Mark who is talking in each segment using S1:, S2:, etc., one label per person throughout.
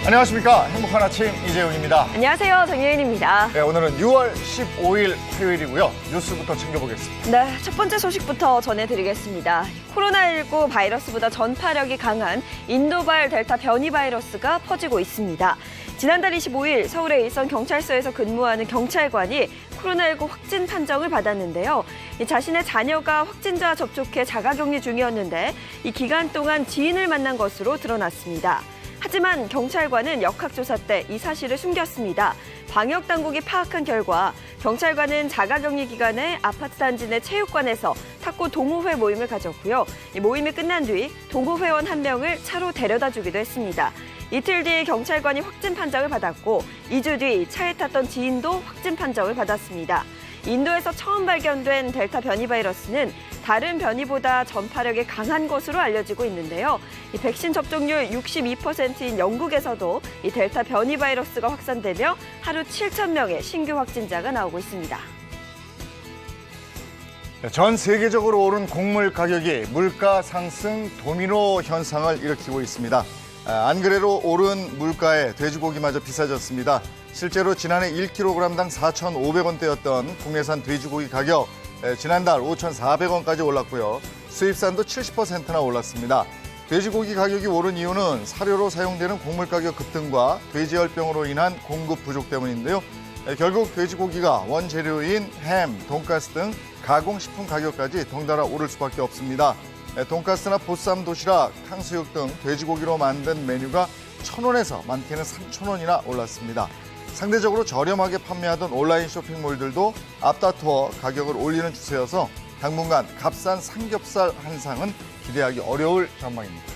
S1: 안녕하십니까. 행복한 아침 이재훈입니다.
S2: 안녕하세요. 정예은입니다.
S1: 네, 오늘은 6월 15일 화요일이고요. 뉴스부터 챙겨보겠습니다.
S2: 네, 첫 번째 소식부터 전해드리겠습니다. 코로나19 바이러스보다 전파력이 강한 인도발 델타 변이 바이러스가 퍼지고 있습니다. 지난달 25일 서울의 일선경찰서에서 근무하는 경찰관이 코로나19 확진 판정을 받았는데요. 자신의 자녀가 확진자와 접촉해 자가격리 중이었는데 이 기간 동안 지인을 만난 것으로 드러났습니다. 하지만 경찰관은 역학조사 때 이 사실을 숨겼습니다. 방역당국이 파악한 결과 경찰관은 자가격리 기간에 아파트 단지 내 체육관에서 탁구 동호회 모임을 가졌고요. 이 모임이 끝난 뒤 동호회원 한 명을 차로 데려다 주기도 했습니다. 이틀 뒤 경찰관이 확진 판정을 받았고 2주 뒤 차에 탔던 지인도 확진 판정을 받았습니다. 인도에서 처음 발견된 델타 변이 바이러스는 다른 변이보다 전파력이 강한 것으로 알려지고 있는데요. 이 백신 접종률 62%인 영국에서도 이 델타 변이 바이러스가 확산되며 하루 7,000명의 신규 확진자가 나오고 있습니다.
S1: 전 세계적으로 오른 곡물 가격이 물가 상승 도미노 현상을 일으키고 있습니다. 안 그래도 오른 물가에 돼지고기마저 비싸졌습니다. 실제로 지난해 1kg당 4,500원대였던 국내산 돼지고기 가격 지난달 5,400원까지 올랐고요. 수입산도 70%나 올랐습니다. 돼지고기 가격이 오른 이유는 사료로 사용되는 곡물 가격 급등과 돼지열병으로 인한 공급 부족 때문인데요. 결국 돼지고기가 원재료인 햄, 돈가스 등 가공식품 가격까지 덩달아 오를 수밖에 없습니다. 돈가스나 보쌈 도시락, 탕수육 등 돼지고기로 만든 메뉴가 1,000원에서 많게는 3,000원이나 올랐습니다. 상대적으로 저렴하게 판매하던 온라인 쇼핑몰들도 앞다투어 가격을 올리는 추세여서 당분간 값싼 삼겹살 한상은 기대하기 어려울 전망입니다.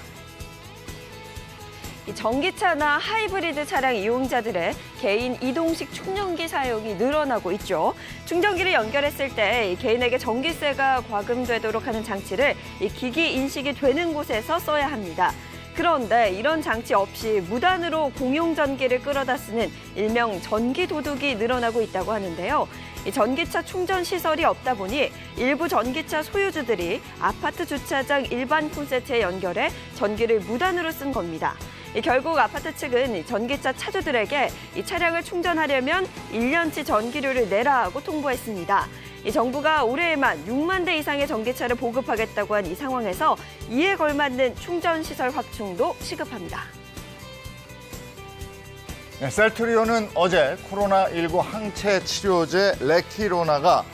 S2: 전기차나 하이브리드 차량 이용자들의 개인 이동식 충전기 사용이 늘어나고 있죠. 충전기를 연결했을 때 개인에게 전기세가 과금되도록 하는 장치를 기기 인식이 되는 곳에서 써야 합니다. 그런데 이런 장치 없이 무단으로 공용 전기를 끌어다 쓰는 일명 전기 도둑이 늘어나고 있다고 하는데요. 이 전기차 충전 시설이 없다 보니 일부 전기차 소유주들이 아파트 주차장 일반 콘센트에 연결해 전기를 무단으로 쓴 겁니다. 결국 아파트 측은 전기차 차주들에게 이 차량을 충전하려면 1년치 전기료를 내라고 통보했습니다. 이 정부가 올해에만 6만 대 이상의 전기차를 보급하겠다고 한 이 상황에서 이에 걸맞는 충전시설 확충도 시급합니다.
S1: 네, 셀트리온은 어제 코로나19 항체 치료제 레키로나가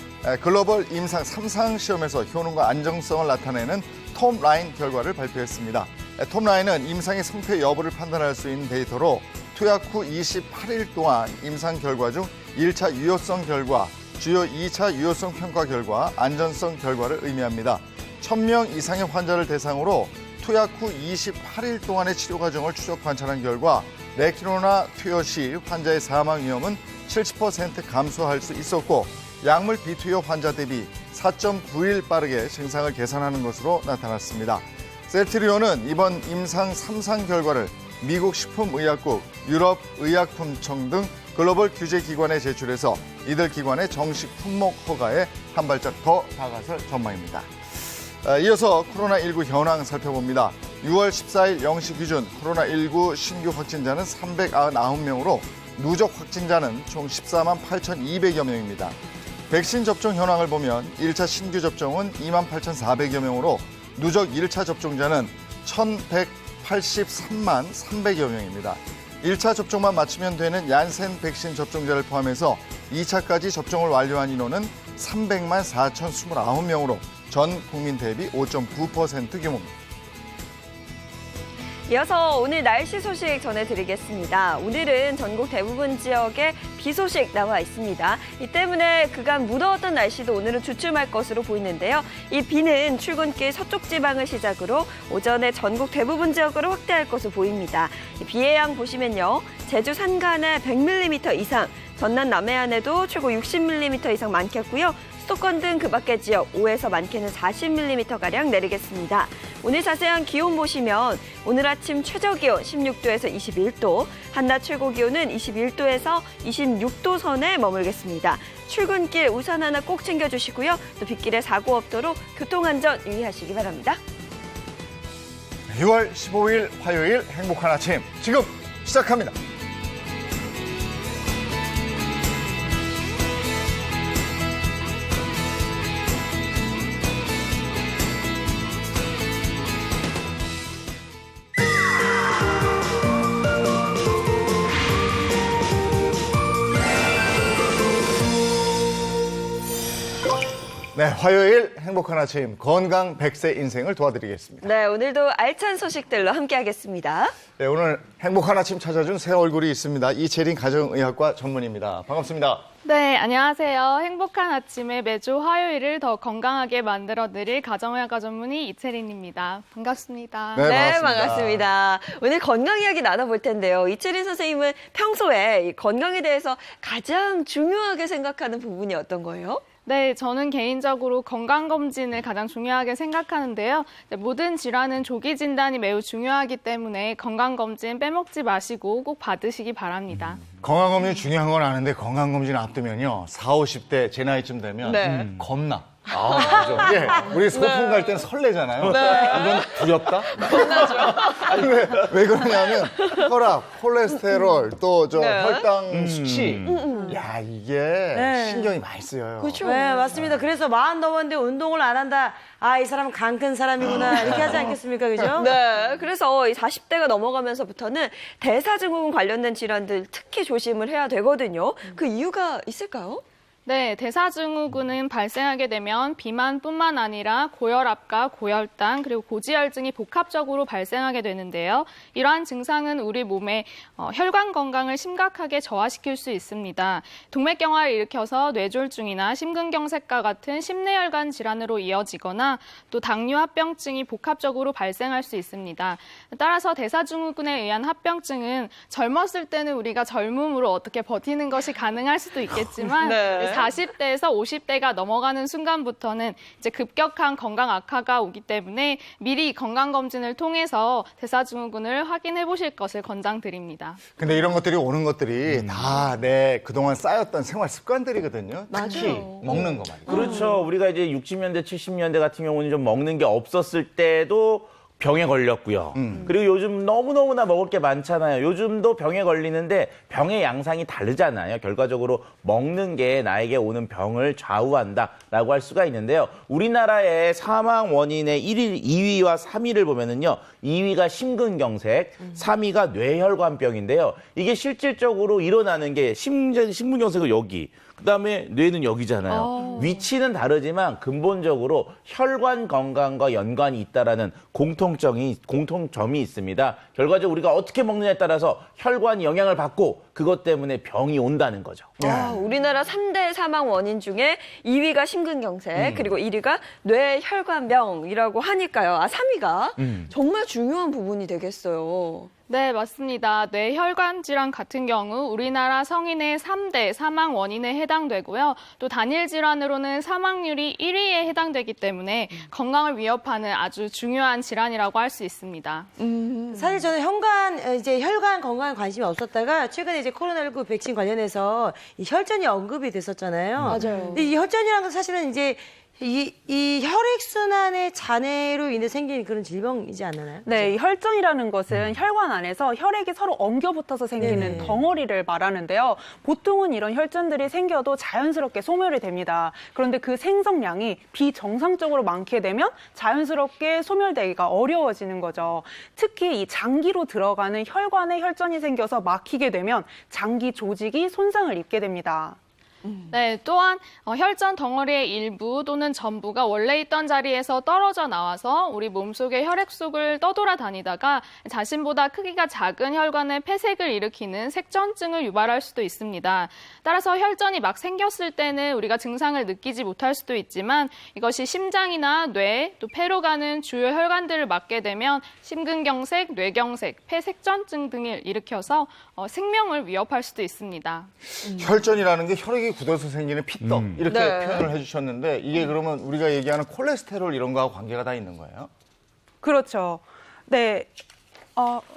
S1: 글로벌 임상 3상 시험에서 효능과 안정성을 나타내는 톱라인 결과를 발표했습니다. 톱라인은 임상의 성패 여부를 판단할 수 있는 데이터로 투약 후 28일 동안 임상 결과 중 1차 유효성 결과, 주요 2차 유효성 평가 결과, 안전성 결과를 의미합니다. 1,000명 이상의 환자를 대상으로 투약 후 28일 동안의 치료 과정을 추적 관찰한 결과 레키로나 투여 시 환자의 사망 위험은 70% 감소할 수 있었고 약물 비투여 환자 대비 4.9일 빠르게 증상을 개선하는 것으로 나타났습니다. 셀트리온은 이번 임상 3상 결과를 미국 식품의약국, 유럽의약품청 등 글로벌 규제기관에 제출해서 이들 기관의 정식 품목 허가에 한 발짝 더 다가설 전망입니다. 이어서 코로나19 현황 살펴봅니다. 6월 14일 0시 기준 코로나19 신규 확진자는 399명으로 누적 확진자는 총 14만 8,200여 명입니다. 백신 접종 현황을 보면 1차 신규 접종은 2만 8,400여 명으로 누적 1차 접종자는 1,183만 300여 명입니다. 1차 접종만 마치면 되는 얀센 백신 접종자를 포함해서 2차까지 접종을 완료한 인원은 300만 4,029명으로 전 국민 대비 5.9% 규모입니다.
S2: 이어서 오늘 날씨 소식 전해드리겠습니다. 오늘은 전국 대부분 지역에 비 소식 나와 있습니다. 이 때문에 그간 무더웠던 날씨도 오늘은 주춤할 것으로 보이는데요. 이 비는 출근길 서쪽 지방을 시작으로 오전에 전국 대부분 지역으로 확대할 것으로 보입니다. 비의 양 보시면요. 제주 산간에 100mm 이상, 전남 남해안에도 최고 60mm 이상 많겠고요. 수도권 등 그 밖의 지역 5에서 많게는 40mm가량 내리겠습니다. 오늘 자세한 기온 보시면 오늘 아침 최저기온 16도에서 21도, 한낮 최고기온은 21도에서 26도 선에 머물겠습니다. 출근길 우산 하나 꼭 챙겨주시고요. 또 빗길에 사고 없도록 교통안전 유의하시기 바랍니다.
S1: 6월 15일 화요일 행복한 아침 지금 시작합니다. 네, 화요일 행복한 아침 건강 100세 인생을 도와드리겠습니다.
S2: 네, 오늘도 알찬 소식들로 함께하겠습니다.
S1: 네, 오늘 행복한 아침 찾아준 새 얼굴이 있습니다. 이채린 가정의학과 전문의입니다. 반갑습니다.
S3: 네, 안녕하세요. 행복한 아침에 매주 화요일을 더 건강하게 만들어드릴 가정의학과 전문의 이채린입니다. 반갑습니다.
S1: 네,
S2: 반갑습니다. 오늘 건강 이야기 나눠볼 텐데요. 이채린 선생님은 평소에 이 건강에 대해서 가장 중요하게 생각하는 부분이 어떤 거예요?
S3: 네, 저는 개인적으로 건강검진을 가장 중요하게 생각하는데요. 모든 질환은 조기 진단이 매우 중요하기 때문에 건강검진 빼먹지 마시고 꼭 받으시기 바랍니다.
S1: 건강검진 중요한 건 아는데 건강검진 앞두면요. 40, 50대 제 나이쯤 되면
S2: 네.
S1: 겁나. 그죠. 예, 우리 소풍 갈 때는 설레잖아요. 이건 두렵다?
S2: 겁나죠.
S1: 아니, 왜 그러냐면 혈압, 콜레스테롤, 또 저
S2: 네.
S1: 혈당 수치. 야, 이게 신경이 많이 쓰여요.
S2: 그렇죠.
S4: 네, 맞습니다. 그래서 40 넘었는데 운동을 안 한다. 아, 이 사람은 간 큰 사람이구나. 이렇게 하지 않겠습니까? 그죠?
S2: 네, 그래서 이 40대가 넘어가면서부터는 대사증후군 관련된 질환들 특히 조심을 해야 되거든요. 그 이유가 있을까요?
S3: 네, 대사증후군은 발생하게 되면 비만뿐만 아니라 고혈압과 고혈당 그리고 고지혈증이 복합적으로 발생하게 되는데요. 이러한 증상은 우리 몸의 혈관 건강을 심각하게 저하시킬 수 있습니다. 동맥경화를 일으켜서 뇌졸중이나 심근경색과 같은 심내혈관 질환으로 이어지거나 또 당뇨 합병증이 복합적으로 발생할 수 있습니다. 따라서 대사증후군에 의한 합병증은 젊었을 때는 우리가 젊음으로 어떻게 버티는 것이 가능할 수도 있겠지만
S2: 네.
S3: 40대에서 50대가 넘어가는 순간부터는 이제 급격한 건강 악화가 오기 때문에 미리 건강검진을 통해서 대사증후군을 확인해 보실 것을 권장드립니다.
S1: 근데 이런 것들이 오는 것들이 다 내 그동안 쌓였던 생활 습관들이거든요. 특히 먹는 거 말이에요.
S5: 그렇죠. 우리가 이제 60년대, 70년대 같은 경우는 좀 먹는 게 없었을 때도 병에 걸렸고요. 그리고 요즘 너무너무나 먹을 게 많잖아요. 요즘도 병에 걸리는데 병의 양상이 다르잖아요. 결과적으로 먹는 게 나에게 오는 병을 좌우한다라고 할 수가 있는데요. 우리나라의 사망 원인의 2위와 3위를 보면은요. 2위가 심근경색, 3위가 뇌혈관병인데요. 이게 실질적으로 일어나는 게 심근경색은 여기, 그다음에 뇌는 여기잖아요. 위치는 다르지만 근본적으로 혈관 건강과 연관이 있다라는 공통점이 있습니다. 결과적으로 우리가 어떻게 먹느냐에 따라서 혈관이 영향을 받고 그것 때문에 병이 온다는 거죠.
S2: 우리나라 3대 사망 원인 중에 2위가 심근경색, 그리고 1위가 뇌혈관병이라고 하니까요. 3위가 정말 중요한 부분이 되겠어요.
S3: 네, 맞습니다. 뇌혈관 질환 같은 경우 우리나라 성인의 3대 사망 원인에 해당되고요. 또 단일 질환으로는 사망률이 1위에 해당되기 때문에 건강을 위협하는 아주 중요한 질환이라고 할 수 있습니다.
S4: 사실 저는 혈관 건강에 관심이 없었다가 최근에 이제 코로나19 백신 관련해서 이 혈전이 언급이 됐었잖아요.
S2: 맞아요.
S4: 근데 이 혈전이라는 건 사실은 이제 이 혈액순환의 잔해로 인해 생긴 그런 질병이지 않나요?
S6: 네, 이 혈전이라는 것은 혈관 안에서 혈액이 서로 엉겨붙어서 생기는
S4: 네네.
S6: 덩어리를 말하는데요. 보통은 이런 혈전들이 생겨도 자연스럽게 소멸이 됩니다. 그런데 그 생성량이 비정상적으로 많게 되면 자연스럽게 소멸되기가 어려워지는 거죠. 특히 이 장기로 들어가는 혈관에 혈전이 생겨서 막히게 되면 장기 조직이 손상을 입게 됩니다.
S3: 네, 또한 혈전 덩어리의 일부 또는 전부가 원래 있던 자리에서 떨어져 나와서 우리 몸속의 혈액 속을 떠돌아다니다가 자신보다 크기가 작은 혈관에 폐색을 일으키는 색전증을 유발할 수도 있습니다. 따라서 혈전이 막 생겼을 때는 우리가 증상을 느끼지 못할 수도 있지만 이것이 심장이나 뇌, 또 폐로 가는 주요 혈관들을 막게 되면 심근경색, 뇌경색, 폐색전증 등을 일으켜서 생명을 위협할 수도 있습니다.
S1: 혈전이라는 게 혈액이 뼈다귀 굳어서 생기는 피떡 이렇게
S2: 네.
S1: 표현을 해주셨는데 이게 그러면 우리가 얘기하는 콜레스테롤 이런 거하고 관계가 다 있는 거예요?
S6: 그렇죠. 네.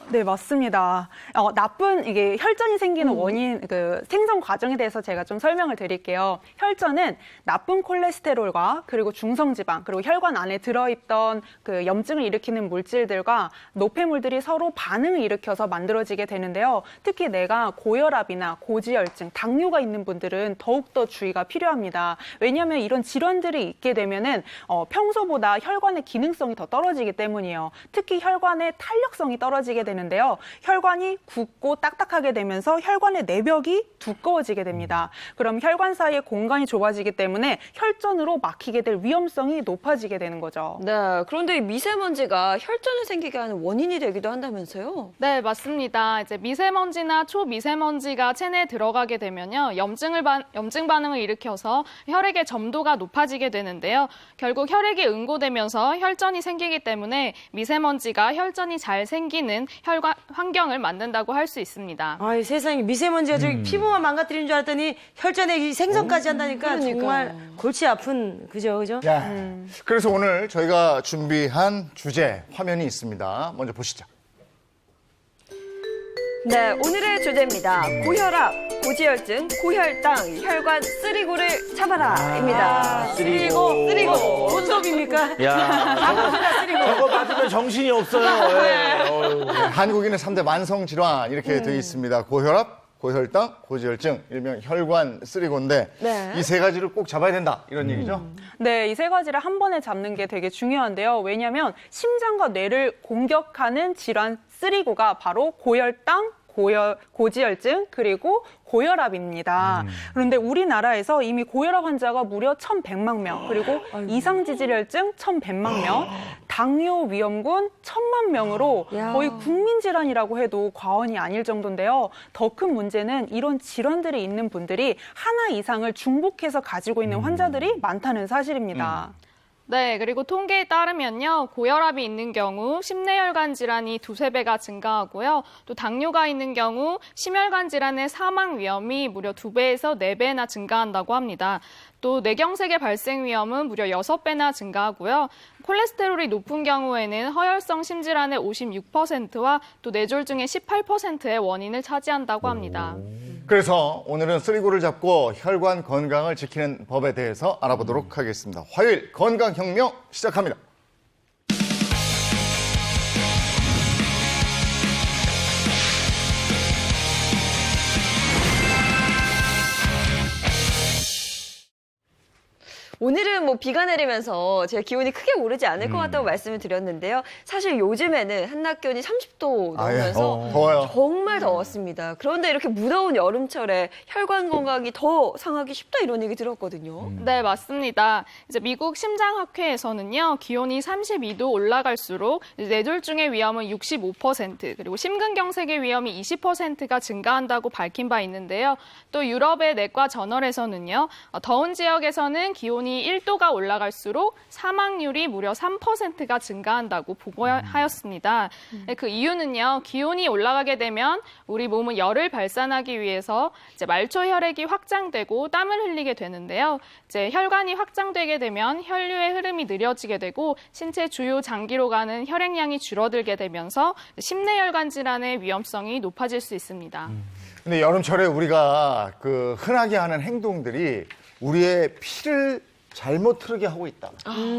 S6: 네, 맞습니다. 나쁜 이게 혈전이 생기는 원인, 그 생성 과정에 대해서 제가 좀 설명을 드릴게요. 혈전은 나쁜 콜레스테롤과 그리고 중성지방, 그리고 혈관 안에 들어있던 그 염증을 일으키는 물질들과 노폐물들이 서로 반응을 일으켜서 만들어지게 되는데요. 특히 내가 고혈압이나 고지혈증, 당뇨가 있는 분들은 더욱더 주의가 필요합니다. 왜냐하면 이런 질환들이 있게 되면은 평소보다 혈관의 기능성이 더 떨어지기 때문이에요. 특히 혈관의 탄력성이 떨어지게 되는데요. 혈관이 굳고 딱딱하게 되면서 혈관의 내벽이 두꺼워지게 됩니다. 그럼 혈관 사이의 공간이 좁아지기 때문에 혈전으로 막히게 될 위험성이 높아지게 되는 거죠.
S2: 네, 그런데 이 미세먼지가 혈전을 생기게 하는 원인이 되기도 한다면서요?
S3: 네, 맞습니다. 이제 미세먼지나 초미세먼지가 체내에 들어가게 되면요. 염증 반응을 일으켜서 혈액의 점도가 높아지게 되는데요. 결국 혈액이 응고되면서 혈전이 생기기 때문에 미세먼지가 혈전이 잘 생기는 혈관 환경을 만든다고 할 수 있습니다.
S4: 아이 세상에 미세먼지가 저기 피부만 망가뜨리는 줄 알았더니 혈전의 생성까지 한다니까
S2: 그러니까.
S4: 정말 골치 아픈 그죠?
S1: 야, 그래서 오늘 저희가 준비한 주제 화면이 있습니다. 먼저 보시죠.
S2: 네, 오늘의 주제입니다. 고혈압, 고지혈증, 고혈당, 혈관 쓰리고를 잡아라입니다.
S5: 쓰리고.
S4: 보톡입니까?
S5: 야, 저거 맞으면 정신이 없어요. 예.
S1: 한국인의 3대 만성 질환 이렇게 되어 있습니다. 고혈압, 고혈당, 고지혈증, 일명 혈관 쓰리고인데
S2: 네.
S1: 이 세 가지를 꼭 잡아야 된다 이런 얘기죠.
S6: 네, 이 세 가지를 한 번에 잡는 게 되게 중요한데요. 왜냐하면 심장과 뇌를 공격하는 질환 쓰리고가 바로 고혈당, 고지혈증, 그리고 고혈압입니다. 그런데 우리나라에서 이미 고혈압 환자가 무려 1,100만 명, 그리고 이상지질혈증 1,100만 명, 당뇨 위험군 1,000만 명으로
S2: 야.
S6: 거의 국민질환이라고 해도 과언이 아닐 정도인데요. 더 큰 문제는 이런 질환들이 있는 분들이 하나 이상을 중복해서 가지고 있는 환자들이 많다는 사실입니다.
S3: 네, 그리고 통계에 따르면요, 고혈압이 있는 경우 심내혈관 질환이 2~3배가 증가하고요. 또 당뇨가 있는 경우 심혈관 질환의 사망 위험이 무려 2배에서 4배나 증가한다고 합니다. 또 뇌경색의 발생 위험은 무려 6배나 증가하고요. 콜레스테롤이 높은 경우에는 허혈성 심질환의 56%와 또 뇌졸중의 18%의 원인을 차지한다고 합니다.
S1: 그래서 오늘은 쓰리고를 잡고 혈관 건강을 지키는 법에 대해서 알아보도록 하겠습니다. 화요일 건강혁명 시작합니다.
S2: 오늘은 뭐 비가 내리면서 제 기온이 크게 오르지 않을 것 같다고 말씀을 드렸는데요. 사실 요즘에는 한낮 기온이 30도 넘으면서
S1: 더워요.
S2: 정말 더웠습니다. 그런데 이렇게 무더운 여름철에 혈관 건강이 더 상하기 쉽다 이런 얘기 들었거든요.
S3: 네, 맞습니다. 이제 미국 심장학회에서는요, 기온이 32도 올라갈수록 뇌졸중의 위험은 65%, 그리고 심근경색의 위험이 20%가 증가한다고 밝힌 바 있는데요. 또 유럽의 내과 저널에서는요, 더운 지역에서는 기온이 1도가 올라갈수록 사망률이 무려 3%가 증가한다고 보고하였습니다. 그 이유는요, 기온이 올라가게 되면 우리 몸은 열을 발산하기 위해서 이제 말초 혈액이 확장되고 땀을 흘리게 되는데요. 이제 혈관이 확장되게 되면 혈류의 흐름이 느려지게 되고 신체 주요 장기로 가는 혈액량이 줄어들게 되면서 심내혈관 질환의 위험성이 높아질 수 있습니다.
S1: 근데 여름철에 우리가 그 흔하게 하는 행동들이 우리의 피를 잘못 흐르게 하고 있다,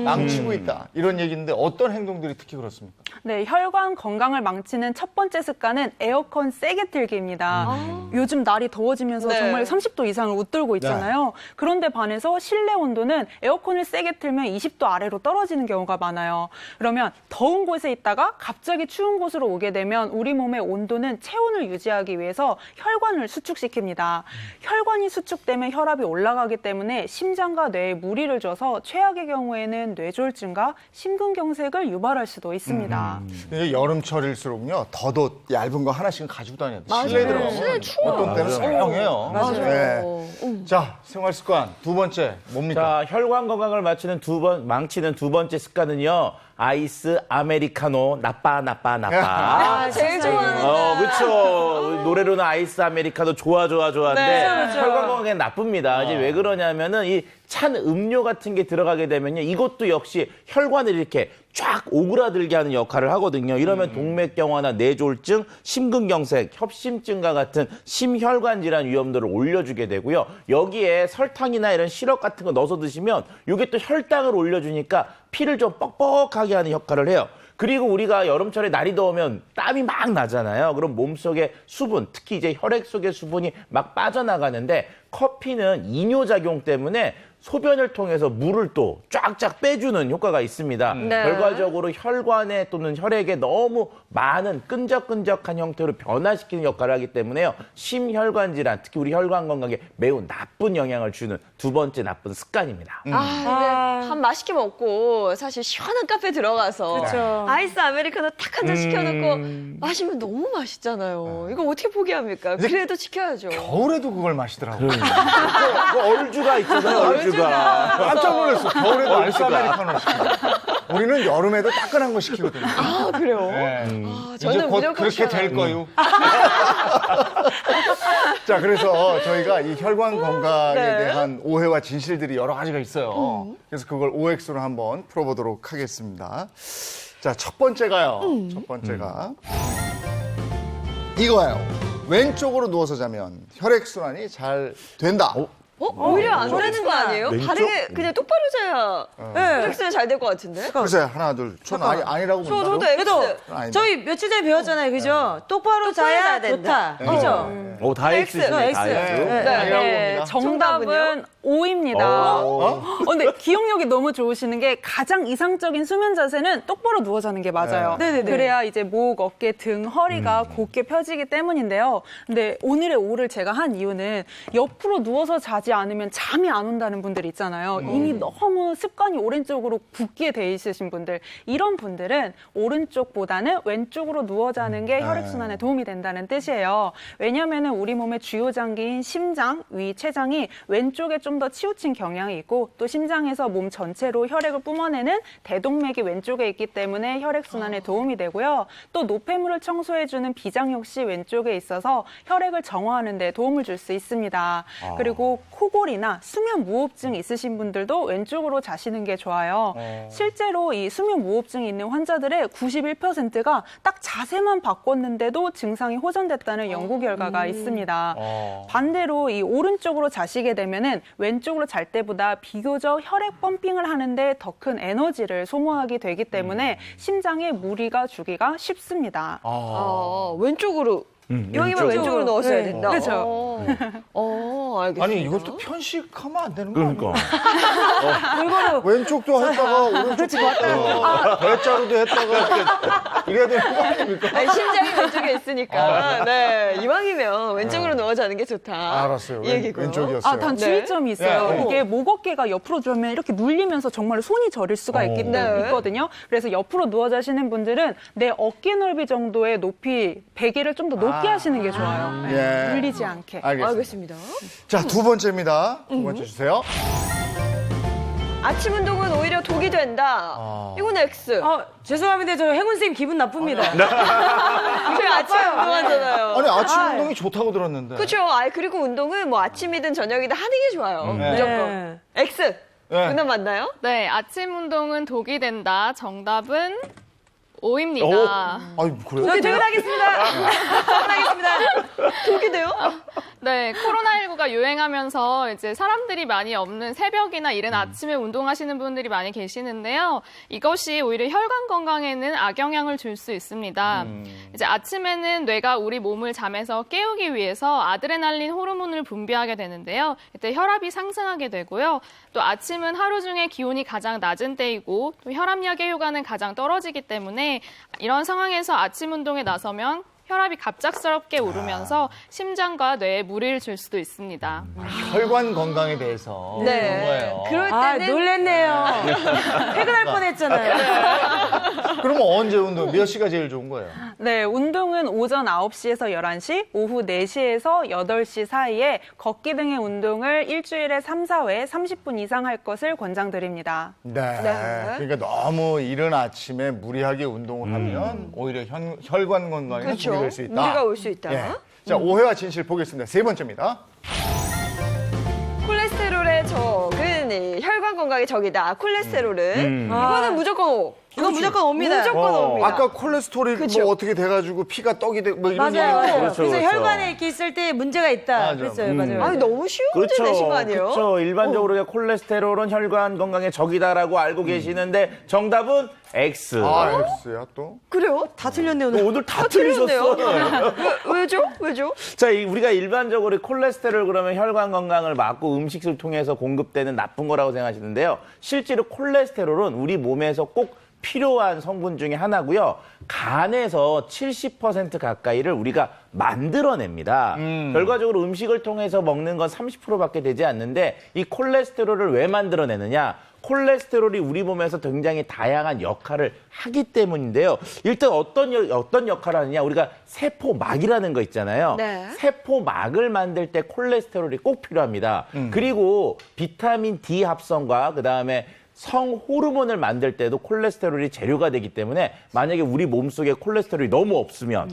S1: 망치고 있다 이런 얘기인데 어떤 행동들이 특히 그렇습니까?
S6: 네, 혈관 건강을 망치는 첫 번째 습관은 에어컨 세게 틀기입니다. 요즘 날이 더워지면서
S2: 네.
S6: 정말 30도 이상을 웃돌고 있잖아요. 그런데 반해서 실내 온도는 에어컨을 세게 틀면 20도 아래로 떨어지는 경우가 많아요. 그러면 더운 곳에 있다가 갑자기 추운 곳으로 오게 되면 우리 몸의 온도는 체온을 유지하기 위해서 혈관을 수축시킵니다. 혈관이 수축되면 혈압이 올라가기 때문에 심장과 뇌에 무리를 줘서 최악의 경우에는 뇌졸중과 심근경색을 유발할 수도 있습니다.
S1: 근데 여름철일수록요 더도 얇은 거 하나씩은 가지고 다녀야 돼. 실내에 들어가면
S2: 실내 추워요.
S1: 어떤 때는 썰렁해요.
S2: 맞아요.
S1: 자, 생활습관 두 번째 뭡니까?
S5: 자, 혈관 건강을 망치는 두 번째 습관은요, 아이스 아메리카노 나빠.
S2: 아, 제일 좋아하는.
S5: 그렇죠. 노래로는 아이스 아메리카노 좋아한데
S2: 네.
S5: 혈관 건강에 나쁩니다. 이제 왜 그러냐면은 이 찬 음료 같은 게 들어가게 되면요, 이것도 역시 혈관을 이렇게 쫙 오그라들게 하는 역할을 하거든요. 이러면 동맥경화나 뇌졸중, 심근경색, 협심증과 같은 심혈관 질환 위험도를 올려주게 되고요. 여기에 설탕이나 이런 시럽 같은 거 넣어서 드시면 이게 또 혈당을 올려주니까 피를 좀 뻑뻑하게 하는 역할을 해요. 그리고 우리가 여름철에 날이 더우면 땀이 막 나잖아요. 그럼 몸속에 수분, 특히 이제 혈액 속의 수분이 막 빠져나가는데 커피는 이뇨작용 때문에 소변을 통해서 물을 또 쫙쫙 빼주는 효과가 있습니다.
S2: 네.
S5: 결과적으로 혈관에 또는 혈액에 너무 많은 끈적끈적한 형태로 변화시키는 역할을 하기 때문에요. 심혈관 질환, 특히 우리 혈관 건강에 매우 나쁜 영향을 주는 두 번째 나쁜 습관입니다.
S2: 근데 밥 맛있게 먹고 사실 시원한 카페 들어가서
S4: 그쵸.
S2: 아이스 아메리카노 딱 한 잔 시켜놓고 마시면 너무 맛있잖아요. 이거 어떻게 포기합니까? 그래도 지켜야죠.
S1: 겨울에도 그걸 마시더라고요.
S5: 그 얼주가 있잖아요, 얼주가.
S1: 깜짝 놀랐어. 겨울에도 아이스 아메리카노 시키고. 우리는 여름에도 따끈한 거 시키거든요.
S2: 아, 그래요?
S1: 네.
S2: 아,
S1: 이제
S2: 저는
S1: 곧
S2: 무조건
S1: 그렇게
S2: 시원한
S1: 될 거요. 자, 그래서 저희가 이 혈관 건강에
S2: 네.
S1: 대한 오해와 진실들이 여러 가지가 있어요. 그래서 그걸 OX로 한번 풀어보도록 하겠습니다. 자, 첫 번째가요. 첫 번째가 이거예요. 왼쪽으로 누워서 자면 혈액순환이 잘 된다.
S2: 오히려 안 되는 거 아니에요?
S5: 왼쪽?
S2: 바르게 그냥 똑바로 자야
S4: 네.
S2: 혈액순환 잘 될 것 같은데?
S1: 글쎄, 하나, 둘. 전 아니라고 봅니다.
S2: 저도
S4: 그래도
S2: X.
S1: 아닌데.
S4: 저희 며칠 전에 배웠잖아요, 그죠? 똑바로 자야
S2: 자야 된다.
S4: 좋다. 그죠?
S5: 다 X시네, 다
S4: X.
S5: X.
S4: 네.
S1: 아니라고 봅니다.
S6: 정답은 O입니다. 근데 기억력이 너무 좋으시는 게 가장 이상적인 수면 자세는 똑바로 누워 자는 게 맞아요.
S4: 네. 네네네.
S6: 그래야 이제 목, 어깨, 등, 허리가 곧게 펴지기 때문인데요. 근데 오늘의 O를 제가 한 이유는 옆으로 누워서 자지 않으면 잠이 안 온다는 분들 있잖아요. 이미 너무 습관이 오른쪽으로 굳게 돼 있으신 분들. 이런 분들은 오른쪽보다는 왼쪽으로 누워 자는 게 혈액순환에 도움이 된다는 뜻이에요. 왜냐하면 우리 몸의 주요 장기인 심장, 위, 췌장이 왼쪽에 좀 더 치우친 경향이 있고 또 심장에서 몸 전체로 혈액을 뿜어내는 대동맥이 왼쪽에 있기 때문에 혈액순환에 도움이 되고요. 또 노폐물을 청소해주는 비장 역시 왼쪽에 있어서 혈액을 정화하는 데 도움을 줄 수 있습니다. 그리고 코골이나 수면 무호흡증 있으신 분들도 왼쪽으로 자시는 게 좋아요. 실제로 이 수면 무호흡증이 있는 환자들의 91%가 딱 자세만 바꿨는데도 증상이 호전됐다는 연구 결과가 있습니다. 반대로 이 오른쪽으로 자시게 되면은 왼쪽으로 잘 때보다 비교적 혈액 펌핑을 하는데 더 큰 에너지를 소모하게 되기 때문에 심장에 무리가 주기가 쉽습니다.
S2: 왼쪽으로. 이왕이면 왼쪽으로 넣었어야
S4: 네.
S2: 된다.
S6: 그렇죠.
S2: 알겠습니다.
S1: 아니, 이것도 편식하면 안 되는 거 아니에요?
S5: 그러니까.
S1: 왼쪽도 했다가 오른쪽도 했다가 대자로도 했다가 이래야 되는 거 아닙니까?
S2: 아니, 심장이 왼쪽에 있으니까. 네, 이왕이면 왼쪽으로 누워 자는 게 좋다.
S1: 알았어요.
S2: 이 얘기고요.
S1: 왼쪽이었어요.
S6: 단 주의점이 있어요.
S1: 네.
S6: 이게 목 어깨가 옆으로 누우면 이렇게 눌리면서 정말 손이 저릴 수가
S2: 네.
S6: 있거든요. 그래서 옆으로 누워 자시는 분들은 내 어깨 넓이 정도의 높이, 베개를 좀 더 높게 하시는 게 좋아요.
S1: 예.
S6: 눌리지 않게.
S1: 알겠습니다.
S2: 알겠습니다.
S1: 자, 두 번째입니다. 두 번째 주세요.
S2: 아침 운동은 오히려 독이 된다. 이건 X.
S4: 죄송합니다. 저 행운 쌤 기분 나쁩니다.
S2: 제가 아침에 운동하잖아요.
S1: 아니, 아침 운동이 좋다고 들었는데.
S2: 그렇죠. 그리고 운동은 뭐 아침이든 저녁이든 하는 게 좋아요.
S1: 네.
S2: 무조건. X.
S1: 네.
S2: 누나 맞나요?
S3: 네, 아침 운동은 독이 된다. 정답은 O입니다.
S1: 아니, 그래요?
S4: 저 퇴근하겠습니다. 퇴근하겠습니다.
S2: 독이 돼요?
S3: 네, 코로나19가 유행하면서 이제 사람들이 많이 없는 새벽이나 이른 아침에 운동하시는 분들이 많이 계시는데요. 이것이 오히려 혈관 건강에는 악영향을 줄 수 있습니다. 이제 아침에는 뇌가 우리 몸을 잠에서 깨우기 위해서 아드레날린 호르몬을 분비하게 되는데요. 이때 혈압이 상승하게 되고요. 또 아침은 하루 중에 기온이 가장 낮은 때이고 또 혈압약의 효과는 가장 떨어지기 때문에 이런 상황에서 아침 운동에 나서면 혈압이 갑작스럽게 오르면서 심장과 뇌에 무리를 줄 수도 있습니다.
S1: 혈관 건강에 대해서
S2: 네.
S1: 그런 거예요.
S2: 그럴
S4: 아,
S2: 때는
S4: 놀랬네요. 퇴근할 뻔했잖아요.
S1: 그러면 언제 운동? 몇 시가 제일 좋은 거예요?
S6: 네, 운동은 오전 9시에서 11시, 오후 4시에서 8시 사이에 걷기 등의 운동을 일주일에 3, 4회 30분 이상 할 것을 권장드립니다.
S1: 네.
S2: 네.
S1: 그러니까 너무 이른 아침에 무리하게 운동을 하면 오히려 혈관 건강에
S2: 그렇죠.
S1: 무리가 될 수 있다.
S2: 무리가 올 수 있다.
S1: 예. 자, 오해와 진실 보겠습니다. 세 번째입니다.
S2: 콜레스테롤의 적은 이 혈관 건강의 적이다. 콜레스테롤은 이거는 무조건 O.
S4: 이건 무조건 옵니다.
S2: 무조건 O입니다.
S1: 아까 콜레스테롤이
S2: 그쵸.
S1: 뭐 어떻게 돼가지고 피가 떡이 되고 뭐 이런
S4: 맞아요.
S1: 얘기.
S5: 그렇죠,
S4: 그래서
S5: 그렇죠.
S4: 혈관에 이렇게 있을 때 문제가 있다.
S1: 맞아.
S4: 그랬어요. 맞아요.
S2: 아니 너무 쉬운 문제 내신 거 아니에요?
S5: 그렇죠. 일반적으로 콜레스테롤은 혈관 건강에 적이다라고 알고 계시는데 정답은 X.
S1: 아, X야 또?
S2: 그래요?
S4: 다 틀렸네 오늘.
S5: 오늘 다
S2: 틀렸네요.
S5: 틀리셨어.
S2: 왜죠? 왜죠?
S5: 자, 우리가 일반적으로 콜레스테롤 그러면 혈관 건강을 막고 음식을 통해서 공급되는 나쁜 거라고 생각하시는데요. 실제로 콜레스테롤은 우리 몸에서 꼭 필요한 성분 중에 하나고요. 간에서 70% 가까이를 우리가 만들어냅니다. 결과적으로 음식을 통해서 먹는 건 30%밖에 되지 않는데 이 콜레스테롤을 왜 만들어내느냐? 콜레스테롤이 우리 몸에서 굉장히 다양한 역할을 하기 때문인데요. 일단 어떤 역할을 하느냐? 우리가 세포막이라는 거 있잖아요.
S2: 네.
S5: 세포막을 만들 때 콜레스테롤이 꼭 필요합니다. 그리고 비타민 D 합성과 그다음에 성호르몬을 만들 때도 콜레스테롤이 재료가 되기 때문에 만약에 우리 몸속에 콜레스테롤이 너무 없으면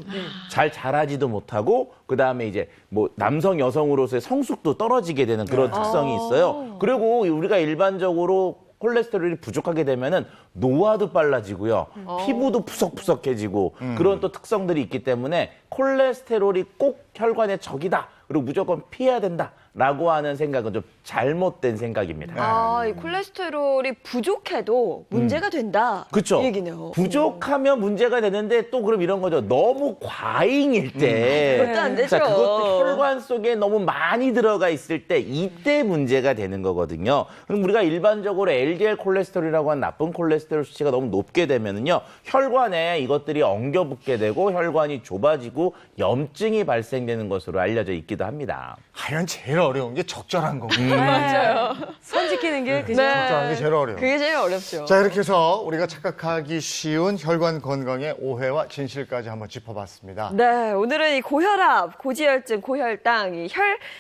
S5: 잘 자라지도 못하고 그다음에 이제 뭐 남성 여성으로서의 성숙도 떨어지게 되는 그런 특성이 있어요. 그리고 우리가 일반적으로 콜레스테롤이 부족하게 되면은 노화도 빨라지고요. 피부도 푸석푸석해지고 그런 또 특성들이 있기 때문에 콜레스테롤이 꼭 혈관의 적이다. 그리고 무조건 피해야 된다라고 하는 생각은 좀 잘못된 생각입니다.
S2: 아, 이 콜레스테롤이 부족해도 문제가 된다.
S5: 그렇죠.
S2: 이 얘기네요.
S5: 부족하면 문제가 되는데 또 그럼 이런 거죠. 너무 과잉일 때.
S2: 그것도 안 되죠.
S5: 자, 그것도 혈관 속에 너무 많이 들어가 있을 때 이때 문제가 되는 거거든요. 그럼 우리가 일반적으로 LDL 콜레스테롤이라고 하는 나쁜 콜레스테롤 수치가 너무 높게 되면은요. 혈관에 이것들이 엉겨붙게 되고 혈관이 좁아지고 염증이 발생되는 것으로 알려져 있기도 합니다.
S1: 하여간 제일 어려운 게 적절한 거고.
S2: 맞아요.
S4: 선 지키는 게 그죠?
S1: 적절한 게 제일 어려워.
S2: 그게 제일 어렵죠.
S1: 자, 이렇게 해서 우리가 착각하기 쉬운 혈관 건강의 오해와 진실까지 한번 짚어봤습니다.
S2: 네, 오늘은 이 고혈압, 고지혈증, 고혈당, 이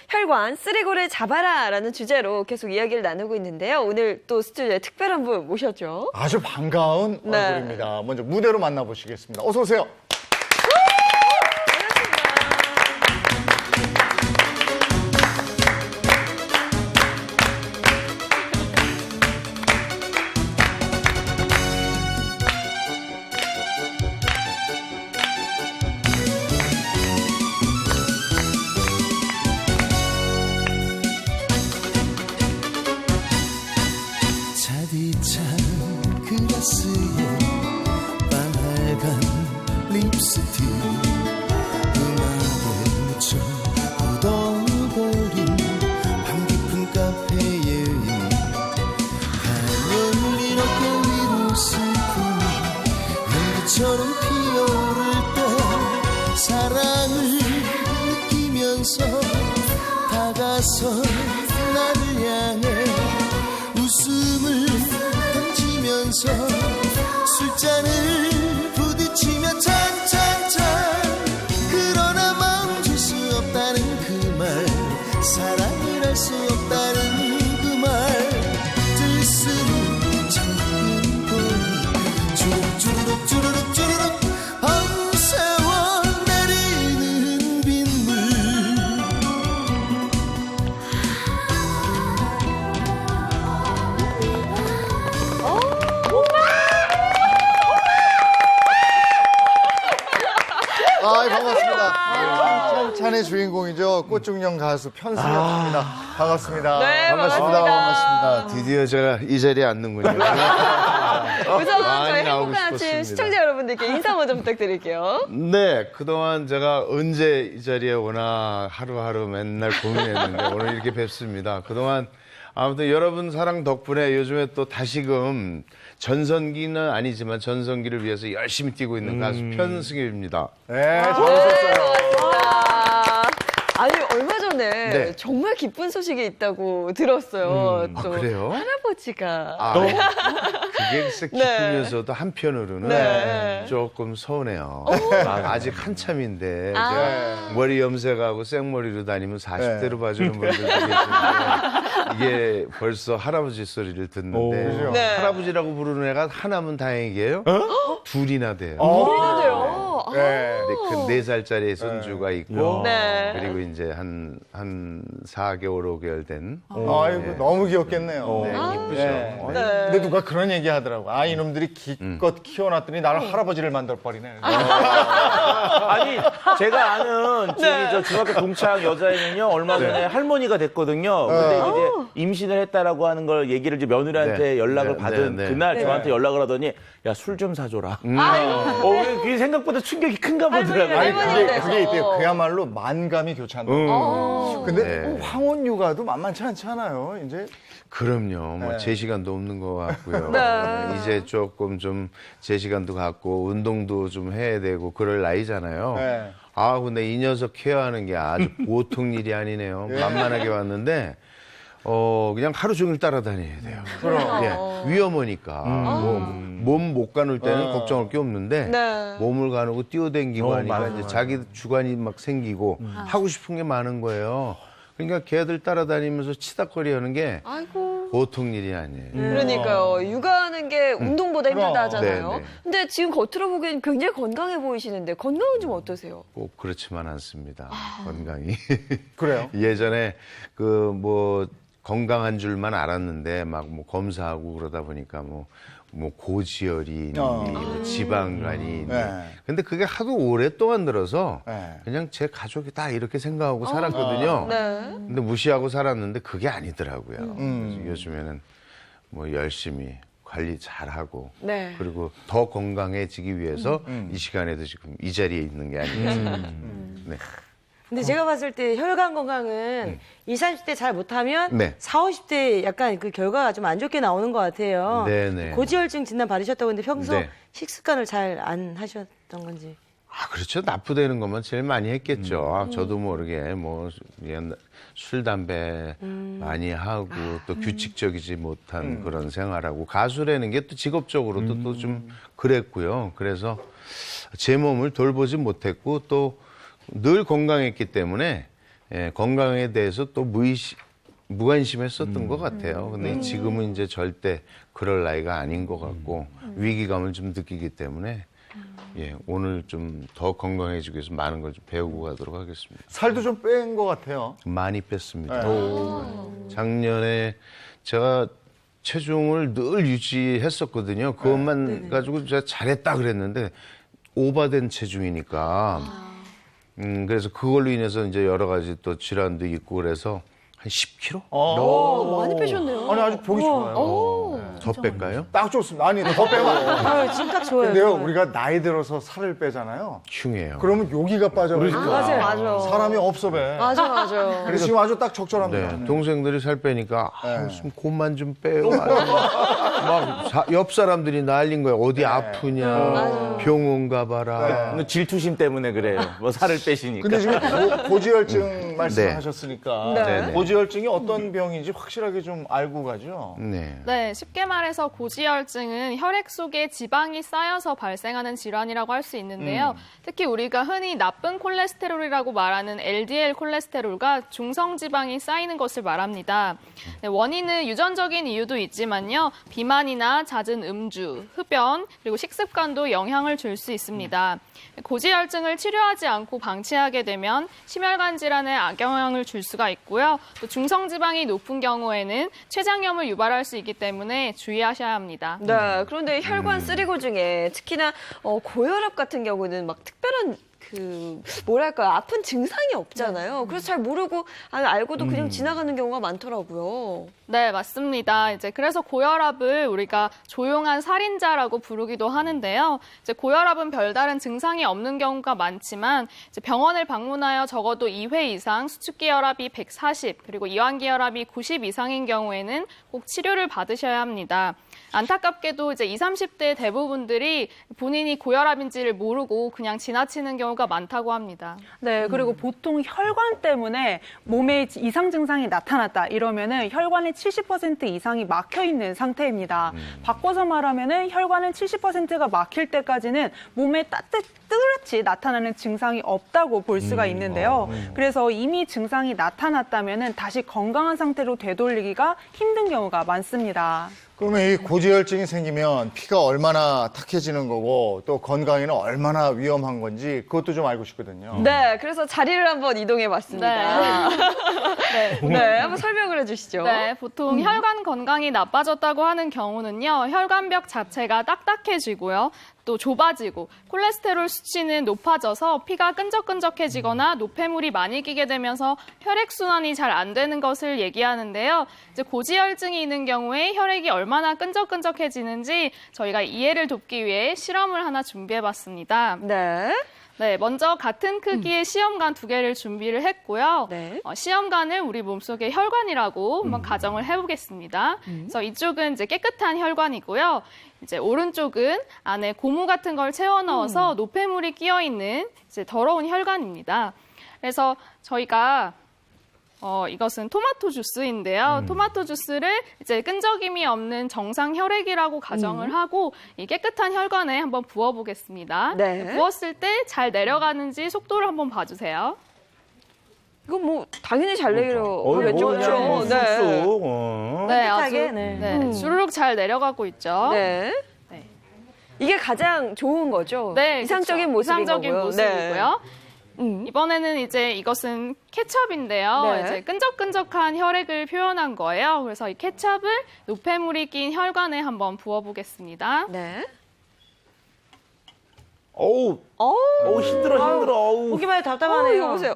S2: 혈관 쓰리고를 잡아라라는 주제로 계속 이야기를 나누고 있는데요. 오늘 또 스튜디오에 특별한 분 모셨죠.
S1: 아주 반가운
S2: 네.
S1: 얼굴입니다. 먼저 무대로 만나보시겠습니다. 어서 오세요.
S7: 차디찬 그라스에 빨간 립스틱 음악에 묻혀 묻어버린 밤 깊은 카페에 가면 이렇게 위로 슬픔이 향기처럼 피어오를 때 사랑을 느끼면서 다가서 나를 향해 웃음을 던지면서 술잔을 부딪히며 찬찬찬 그러나 멈출 수 없다는 그 말 사랑을 할 수 없다는 그 말 들숨을 잠든 거리 주룩주룩 주룩 주룩 밤새워 내리는 빗물
S1: 아, 반갑습니다. 찬의 주인공이죠. 꽃중년 가수 편승엽입니다. 반갑습니다.
S2: 네,
S7: 반갑습니다. 드디어 제가 이 자리에 앉는군요.
S2: 우선
S7: 많이
S2: 저희
S7: 나오고
S2: 행복한 아침
S7: 싶었습니다.
S2: 시청자 여러분들께 인사 먼저 부탁드릴게요.
S7: 네, 그동안 제가 언제 이 자리에 오나 하루하루 맨날 고민했는데 오늘 이렇게 뵙습니다. 그동안 아무튼 여러분 사랑 덕분에 요즘에 또 다시금 전성기는 아니지만 전성기를 위해서 열심히 뛰고 있는 가수 편승엽입니다.
S1: 네, 잘하셨어요.
S2: 아니 얼마 전에
S7: 네.
S2: 정말 기쁜 소식이 있다고 들었어요.
S7: 아,
S2: 또
S7: 그래요?
S2: 할아버지가
S7: 그게 진짜 기쁘면서도 한편으로는
S2: 네.
S7: 조금 서운해요. 아직 한참인데 제가 머리 염색하고 생머리로 다니면 40대로 봐주는 분들도 계시는데 이게 벌써 할아버지 소리를 듣는데
S1: 그죠?
S2: 네.
S7: 할아버지라고 부르는 애가 하나면 다행이게요. 둘이나 돼요.
S2: 우리가 돼요.
S1: 네.
S7: 그 4살짜리 손주가 있고
S2: 네.
S7: 그리고 이제 한 4개월, 5개월 된
S1: 아이고, 너무 귀엽겠네요.
S7: 네, 이쁘죠.
S1: 네.
S7: 어,
S1: 근데 누가 그런 얘기 하더라고. 아, 이놈들이 기껏 키워놨더니 나를 할아버지를 만들어버리네.
S5: 아니 제가 아는 저기 저 중학교 동창 여자애는요 얼마 전에 할머니가 됐거든요. 근데 이제 임신을 했다라고 하는 걸 얘기를 이제 며느리한테
S7: 네.
S5: 연락을
S7: 네,
S5: 받은
S7: 네, 네.
S5: 그날 저한테 연락을 하더니 야 술 좀 사줘라. 그게 생각보다 충격이 큰가 보더라고요.
S1: 아니,
S2: 할머니가
S1: 그게
S2: 돼서.
S1: 있대요. 그야말로 만감이 교차한다. 근데
S7: 네.
S1: 황혼 육아도 만만치 않지 않아요, 이제?
S7: 그럼요. 뭐
S1: 네.
S7: 제 시간도 없는 것 같고요.
S2: 네.
S7: 이제 조금 좀 제 시간도 갖고 운동도 좀 해야 되고 그럴 나이잖아요.
S1: 네.
S7: 아 근데 이 녀석 케어하는 게 아주 보통 일이 아니네요. 만만하게 왔는데 그냥 하루 종일 따라다녀야 돼요. 예, 위험하니까 몸 못 가눌 때는 걱정할 게 없는데
S2: 네.
S7: 몸을 가누고 뛰어댕기고 하니까
S5: 맞아,
S7: 이제 자기 주관이 막 생기고 하고 싶은 게 많은 거예요. 그러니까 걔들 따라다니면서 치닥거리 하는 게
S2: 아이고.
S7: 보통 일이 아니에요.
S2: 그러니까요. 육아하는 게 운동보다 힘들다 하잖아요.
S7: 네, 네.
S2: 근데 지금 겉으로 보기엔 굉장히 건강해 보이시는데 건강은 좀 어떠세요?
S7: 꼭 그렇지만 않습니다. 건강이.
S1: 그래요?
S7: 예전에 그 뭐 건강한 줄만 알았는데 막 뭐 검사하고 그러다 보니까 뭐 고지혈이 있니, 뭐 지방간이 있니.
S1: 네.
S7: 근데 그게 하도 오랫동안 들어서
S1: 네.
S7: 그냥 제 가족이 다 이렇게 생각하고 살았거든요.
S2: 네.
S7: 근데 무시하고 살았는데 그게 아니더라고요. 그래서 요즘에는 뭐 열심히 관리 잘하고
S2: 네.
S7: 그리고 더 건강해지기 위해서 이 시간에도 지금 이 자리에 있는 게 아니겠습니까? 네.
S4: 근데 제가 봤을 때 혈관 건강은 20, 30대 잘 못하면
S7: 네.
S4: 40, 50대 약간 그 결과가 좀 안 좋게 나오는 것 같아요.
S7: 네네.
S4: 고지혈증 진단 받으셨다고 했는데 평소
S7: 네.
S4: 식습관을 잘 안 하셨던 건지.
S7: 아, 그렇죠. 납부되는 것만 제일 많이 했겠죠. 아, 저도 모르게 뭐 술, 담배 많이 하고 또 규칙적이지 못한 그런 생활하고 가수라는 게 또 직업적으로도 또 좀 그랬고요. 그래서 제 몸을 돌보지 못했고 또 늘 건강했기 때문에 건강에 대해서 또 무관심했었던 것 같아요. 근데 지금은 이제 절대 그럴 나이가 아닌 것 같고 위기감을 좀 느끼기 때문에 오늘 좀 더 건강해지기 위해서 많은 걸 좀 배우고 가도록 하겠습니다.
S1: 살도 좀 뺀 것 같아요.
S7: 많이 뺐습니다. 작년에 제가 체중을 늘 유지했었거든요. 그것만 가지고 제가 잘했다 그랬는데 오버된 체중이니까 그래서 그걸로 인해서 이제 여러 가지 또 질환도 있고 그래서 한 10kg?
S2: 많이 빼셨네요.
S1: 아니, 아주 보기 좋아요.
S7: 더 뺄까요?
S1: 딱 좋습니다. 아니, 더 빼고.
S4: 아유, 지금 딱 좋아요.
S1: 근데요,
S4: 정말.
S1: 우리가 나이 들어서 살을 빼잖아요.
S7: 흉해요.
S1: 그러면 여기가 빠져가지고.
S2: 맞아요. 맞아요.
S1: 사람이 없어 배.
S2: 맞아.
S1: 그래서 지금 아주 딱 적절합니다.
S7: 네, 동생들이 살 빼니까 무슨 곰만 좀 빼요. 옆 사람들이 난린 거예요. 어디 아프냐, 병원 가봐라.
S5: 근데 질투심 때문에 그래요. 뭐 살을 빼시니까.
S1: 근데 지금 고지혈증 말씀하셨으니까
S7: 네.
S1: 고지혈증이 어떤 병인지 확실하게 좀 알고 가죠.
S7: 네.
S3: 네, 쉽게 말해서 고지혈증은 혈액 속에 지방이 쌓여서 발생하는 질환이라고 할 수 있는데요. 특히 우리가 흔히 나쁜 콜레스테롤이라고 말하는 LDL 콜레스테롤과 중성 지방이 쌓이는 것을 말합니다. 네, 원인은 유전적인 이유도 있지만요. 비만이나 잦은 음주, 흡연, 그리고 식습관도 영향을 줄 수 있습니다. 고지혈증을 치료하지 않고 방치하게 되면 심혈관 질환에 악영향을 줄 수가 있고요. 또 중성 지방이 높은 경우에는 췌장염을 유발할 수 있기 때문에 주의하셔야 합니다.
S2: 네. 그런데 혈관 쓰리고 중에 특히나 고혈압 같은 경우는 막 특별한 뭐랄까요, 아픈 증상이 없잖아요. 그래서 잘 모르고, 알고도 그냥 지나가는 경우가 많더라고요.
S3: 네, 맞습니다. 이제 그래서 고혈압을 우리가 조용한 살인자라고 부르기도 하는데요. 이제 고혈압은 별다른 증상이 없는 경우가 많지만 이제 병원을 방문하여 적어도 2회 이상 수축기 혈압이 140 그리고 이완기 혈압이 90 이상인 경우에는 꼭 치료를 받으셔야 합니다. 안타깝게도 이제 20, 30대 대부분들이 본인이 고혈압인지를 모르고 그냥 지나치는 경우가 많다고 합니다.
S6: 네, 그리고 보통 혈관 때문에 몸에 이상 증상이 나타났다 이러면은 혈관의 70% 이상이 막혀 있는 상태입니다. 바꿔서 말하면은 혈관은 70%가 막힐 때까지는 몸에 뚜렷이 나타나는 증상이 없다고 볼 수가 있는데요. 그래서 이미 증상이 나타났다면은 다시 건강한 상태로 되돌리기가 힘든 경우가 많습니다.
S1: 그러면 이 고지혈증이 생기면 피가 얼마나 탁해지는 거고 또 건강에는 얼마나 위험한 건지 그것도 좀 알고 싶거든요.
S2: 네, 그래서 자리를 한번 이동해 봤습니다. 네, 한번 설명을 해주시죠.
S3: 네, 보통 혈관 건강이 나빠졌다고 하는 경우는요, 혈관벽 자체가 딱딱해지고요, 또 좁아지고 콜레스테롤 수치는 높아져서 피가 끈적끈적해지거나 노폐물이 많이 끼게 되면서 혈액순환이 잘 안 되는 것을 얘기하는데요. 이제 고지혈증이 있는 경우에 혈액이 얼마나 끈적끈적해지는지 저희가 이해를 돕기 위해 실험을 하나 준비해봤습니다.
S2: 네.
S3: 네, 먼저 같은 크기의 시험관 2개를 준비를 했고요.
S2: 네.
S3: 시험관을 우리 몸속의 혈관이라고 한번 가정을 해보겠습니다. 그래서 이쪽은 이제 깨끗한 혈관이고요. 이제 오른쪽은 안에 고무 같은 걸 채워 넣어서 노폐물이 끼어 있는 이제 더러운 혈관입니다. 그래서 저희가 이것은 토마토 주스인데요. 토마토 주스를 이제 끈적임이 없는 정상 혈액이라고 가정을 하고 이 깨끗한 혈관에 한번 부어보겠습니다.
S2: 네.
S3: 부었을 때 잘 내려가는지 속도를 한번 봐주세요.
S2: 이거 뭐 당연히 잘 내려가겠죠. 그렇죠. 네.
S5: 쑥쑥.
S3: 네, 아주
S4: 깨끗하게, 네.
S3: 네, 주르륵 잘 내려가고 있죠.
S2: 네.
S3: 네.
S2: 이게 가장 좋은 거죠.
S3: 네,
S2: 이상적인
S3: 그렇죠.
S2: 모습인
S3: 이상적인
S2: 거고요.
S3: 모습이고요.
S2: 네.
S3: 이번에는 이제 이것은 케첩인데요.
S2: 네.
S3: 이제 끈적끈적한 혈액을 표현한 거예요. 그래서 이 케첩을 노폐물이 낀 혈관에 한번 부어보겠습니다.
S2: 네.
S5: 어우, 힘들어. 어우.
S4: 보기만 해도 답답하네요.
S2: 이거 보세요.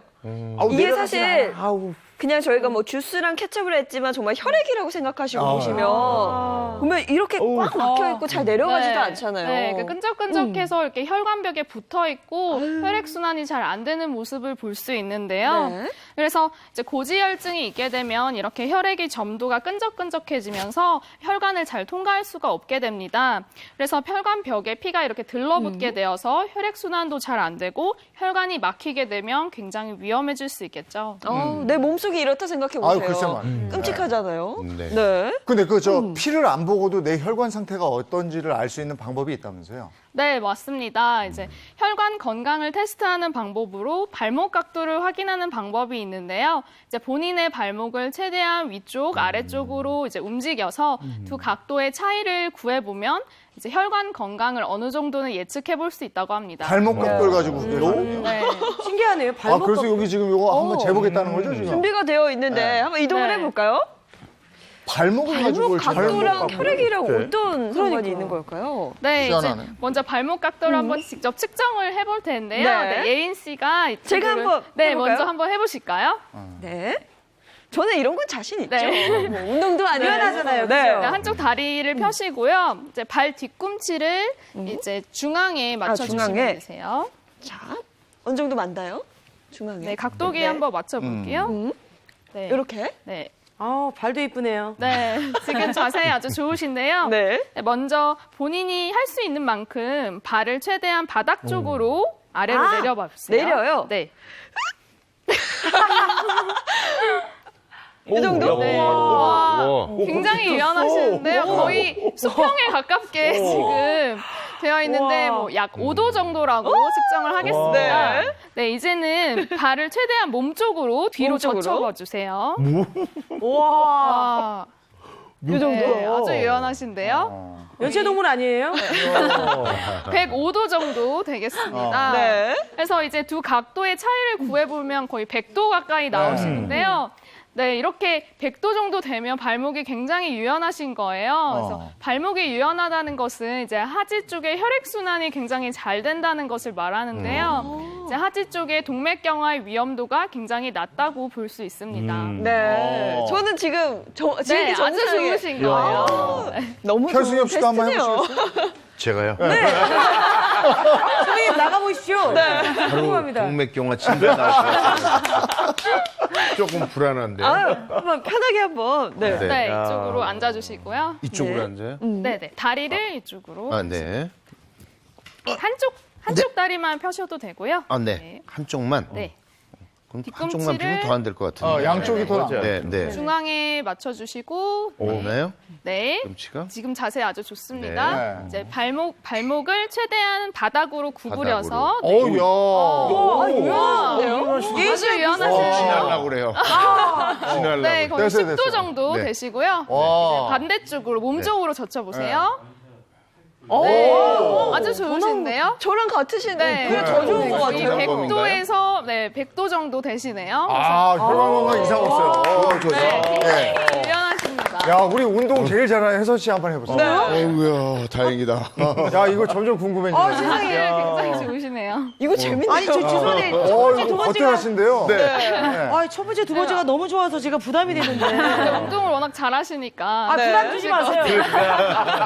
S5: 아우,
S2: 이게
S5: 내려가지
S2: 사실
S5: 않아. 아우.
S2: 그냥 저희가 뭐 주스랑 케첩을 했지만 정말 혈액이라고 생각하시고
S1: 아.
S2: 보시면 보면 이렇게 꽉 막혀 있고 잘 내려가지도 않잖아요.
S3: 네, 그 끈적끈적해서 이렇게 혈관벽에 붙어 있고 혈액 순환이 잘 안 되는 모습을 볼 수 있는데요.
S2: 네.
S3: 그래서 이제 고지혈증이 있게 되면 이렇게 혈액의 점도가 끈적끈적해지면서 혈관을 잘 통과할 수가 없게 됩니다. 그래서 혈관벽에 피가 이렇게 들러붙게 되어서 혈액 순환도 잘 안 되고 혈관이 막히게 되면 굉장히 위험해질 수 있겠죠.
S2: 내 몸속이 이렇다 생각해
S1: 아유,
S2: 보세요.
S1: 글쎄 말이에요.
S2: 끔찍하잖아요.
S7: 네.
S2: 네.
S1: 근데 피를 안 보고도 내 혈관 상태가 어떤지를 알 수 있는 방법이 있다면서요?
S3: 네, 맞습니다. 이제 혈관 건강을 테스트하는 방법으로 발목 각도를 확인하는 방법이 있는데요. 이제 본인의 발목을 최대한 위쪽, 아래쪽으로 이제 움직여서 두 각도의 차이를 구해보면 이제 혈관 건강을 어느 정도는 예측해 볼 수 있다고 합니다.
S1: 발목 각도를 가지고 그게 가능해요?
S3: 네.
S4: 신기하네요. 발목
S1: 그래서 여기 지금 이거 한번 재보겠다는 거죠, 지금?
S2: 준비가 되어 있는데
S1: 네.
S2: 한번 이동을
S3: 네.
S2: 해볼까요?
S1: 발목을 가지고
S2: 발목 각도랑
S1: 발목
S2: 혈액이랑
S1: 각도.
S2: 어떤 상관이 있는 걸까요?
S3: 네, 이제
S1: 희한하네.
S3: 먼저 발목 각도를 한번 직접 측정을 해볼 텐데요.
S2: 네.
S3: 네, 예인 씨가 이
S2: 제가
S3: 친구를-
S2: 한번
S3: 네,
S2: 해볼까요?
S3: 먼저 한번 해보실까요?
S2: 네. 저는 이런 건 자신 있죠.
S3: 네.
S2: 뭐 운동도 아니고.
S4: 유연하잖아요,
S2: 네.
S4: 그죠?
S3: 네, 한쪽 다리를 펴시고요. 이제 발 뒤꿈치를 이제 중앙에 맞춰주시면
S2: 중앙에?
S3: 되세요.
S2: 자, 어느 정도 만나요? 중앙에.
S3: 네, 각도기
S2: 네.
S3: 한번 맞춰볼게요. 네.
S2: 이렇게.
S3: 네.
S4: 발도 이쁘네요.
S3: 네, 지금 자세 아주 좋으신데요.
S2: 네.
S3: 네, 먼저 본인이 할 수 있는 만큼 발을 최대한 바닥 쪽으로 아래로 내려봐 주세요.
S2: 내려요?
S3: 네.
S2: 이 정도?
S3: 네.
S7: 와.
S3: 굉장히 유연하시는데요. 거의 수평에 가깝게 지금 되어 있는데 뭐 약 5도 정도라고 측정을 하겠습니다. 네, 이제는 발을 최대한 몸 쪽으로 뒤로
S2: 몸쪽으로?
S3: 젖혀봐 주세요.
S4: 와.
S3: 이 정도? 네, 아주 유연하신데요.
S4: 연체동물 아니에요?
S3: 105도 정도 되겠습니다.
S2: 네.
S3: 그래서 이제 두 각도의 차이를 구해보면 거의 100도 가까이 나오시는데요. 네, 이렇게 100도 정도 되면 발목이 굉장히 유연하신 거예요. 그래서 발목이 유연하다는 것은 이제 하지 쪽에 혈액순환이 굉장히 잘 된다는 것을 말하는데요. 이제 하지 쪽에 동맥경화의 위험도가 굉장히 낮다고 볼 수 있습니다.
S2: 네. 저는 지금
S3: 네, 아주
S2: 정상에
S3: 좋으신 거예요.
S2: 너무
S1: 혈승엽 씨도 한번
S2: 테스트네요.
S1: 해보시겠어요?
S7: 제가요?
S4: 선생님 나가보십시오. 네.
S7: 바로
S4: 궁금합니다.
S7: 동맥경화 침대 나왔어요. 조금 불안한데.
S2: 한번 편하게 한번. 네.
S7: 네.
S3: 네,
S7: 야.
S3: 이쪽으로 앉아주시고요.
S7: 이쪽으로 앉아요?
S3: 네, 네, 다리를 이쪽으로.
S7: 아, 네.
S3: 한쪽 다리만 펴셔도 되고요.
S7: 아, 네.
S3: 네.
S7: 한쪽만.
S3: 네.
S7: 그럼
S3: 뒤꿈치를-
S7: 한쪽만 피면 더 안 될 것 같은데.
S1: 양쪽이 더 나아요.
S7: 네, 네.
S3: 중앙에 맞춰주시고.
S7: 오나요?
S3: 네.
S7: 뒤꿈치가?
S3: 지금 자세 아주 좋습니다.
S1: 네.
S3: 이제 발목을 최대한 바닥으로 구부려서. 네.
S1: 어우, 야.
S3: 아주 유연하세요.
S7: 지나려고 그래요. 지나려고.
S3: 네, 거의
S1: 됐어요,
S3: 10도
S1: 됐어요.
S3: 정도
S7: 네.
S3: 되시고요.
S1: 와.
S3: 반대쪽으로 몸쪽으로 젖혀보세요.
S1: 오.
S3: 아주 좋으신데요?
S2: 저랑 같으시네.
S3: 네.
S2: 더 좋은 것
S3: 이
S2: 같아요.
S3: 100도에서 100도 정도 되시네요.
S1: 아, 혈관 건강 이상 없어요.
S3: 네,
S1: 네.
S3: 굉장히 유연하십니다.
S1: 야, 우리 운동 제일 잘하는 혜선 씨 한번 해보세요.
S7: 어우야, 다행이다.
S1: 야, 이거 점점 궁금해지네.
S4: 세상에.
S3: 굉장히 좋으시네요.
S2: 이거 재밌네요.
S4: 아니, 저 죄송한데 첫 번째, 두 번째가.
S1: 거뜬하신데요. 네.
S4: 아, 첫 번째, 두 번째가 너무 좋아서 제가 부담이 되는데.
S3: 운동을 워낙 잘하시니까.
S4: 아, 부담 주지 마세요.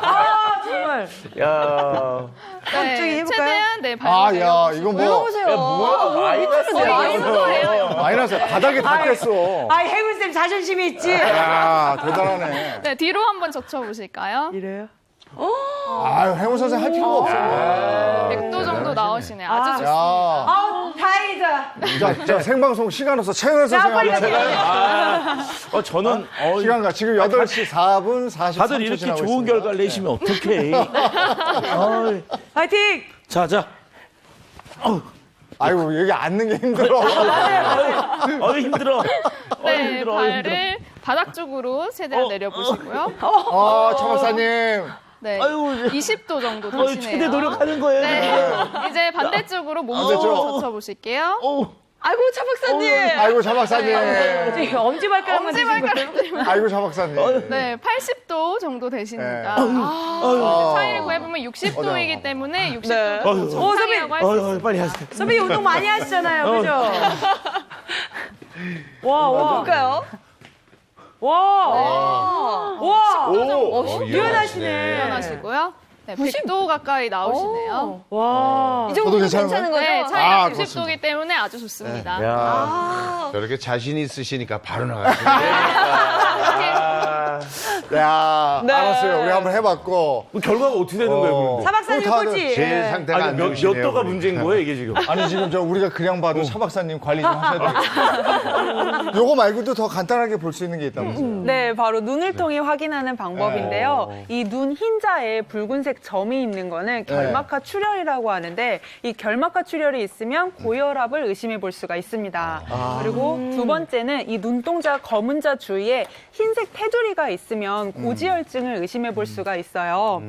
S4: 아, 정말.
S5: 야.
S4: 갑자기 해볼까요?
S3: 최대한 네,
S1: 아,
S3: 발목을
S1: 야, 이거 뭐.
S3: 마이너스예요.
S1: 마이너스 바닥에 닿겠어.
S4: 아, 해군쌤 자존심이 있지.
S1: 야, 대단하네.
S3: 네, 뒤로 한번 젖혀보실까요?
S4: 이래요?
S1: 아, 해문 선생 할 필요가 없어요.
S3: 100도 정도 나오시네요. 아주 좋습니다.
S1: 야,
S4: 아, 다행이다.
S1: 자, 생방송 시간 없어. 최은혜 선생
S4: 빨리
S1: 한번
S4: 가세요.
S5: 저는
S1: 시간 가. 지금 8시 4분 43초
S5: 다들 이렇게 좋은 결과를 내시면 어떡해.
S4: 화이팅!
S5: 자.
S1: 아이고, 여기 앉는 게 힘들어.
S5: 힘들어.
S3: 네,
S5: 힘들어.
S3: 발을 바닥 쪽으로 최대한 내려보시고요.
S1: 아, 차 박사님.
S3: 네,
S5: 아이고,
S3: 20도 정도 되시네요.
S5: 최대 노력하는 거예요.
S3: 네, 이제 반대쪽으로 몸쪽으로 젖혀보실게요.
S2: 아이고, 차 박사님.
S1: 아이고, 차 박사님.
S4: 저기 엄지발가락만 드신 거예요?
S3: 엄지발가락
S1: 아이고, 차 박사님.
S3: 네, 80도 정도 되십니다.
S1: 아.
S3: 차이를 구해보면 60도이기 때문에 60도
S2: 네.
S3: 정상이라고 할 수 있습니다.
S5: 빨리 하세요.
S4: 선배님 운동 많이 하시잖아요. 그죠? 와.
S2: 볼까요?
S4: 유연하시네.
S3: 유연하시고요. 네, 100도 가까이 나오시네요.
S4: 와.
S2: 이 정도
S1: 괜찮은
S2: 괜찮은 거죠?
S3: 네, 차이가
S1: 아,
S3: 90도이기 때문에 아주 좋습니다.
S5: 야.
S7: 저렇게 자신 있으시니까 바로 나가시네.
S1: 야, 알았어요. 우리 한번 해봤고.
S5: 결과가 어떻게 되는 거예요, 그런데?
S4: 사박사님
S1: 다들
S4: 꼴찌.
S7: 제 상태가 안
S5: 몇
S7: 좋으시네요.
S5: 도가
S7: 그러니까.
S5: 문제인 거예요, 이게 지금?
S1: 아니, 지금 우리가 그냥 봐도 차 박사님 관리 좀 하셔야 돼요. 요거 말고도 더 간단하게 볼 수 있는 게 있다면서요.
S6: 네, 바로 눈을 통해 확인하는 방법인데요. 이 눈 흰자에 붉은색 점이 있는 거는 결막하 출혈이라고 하는데 이 결막하 출혈이 있으면 고혈압을 의심해 볼 수가 있습니다. 그리고 두 번째는 이 눈동자 검은 자 주위에 흰색 테두리가 있으면 고지혈증을 의심해 볼 수가 있어요.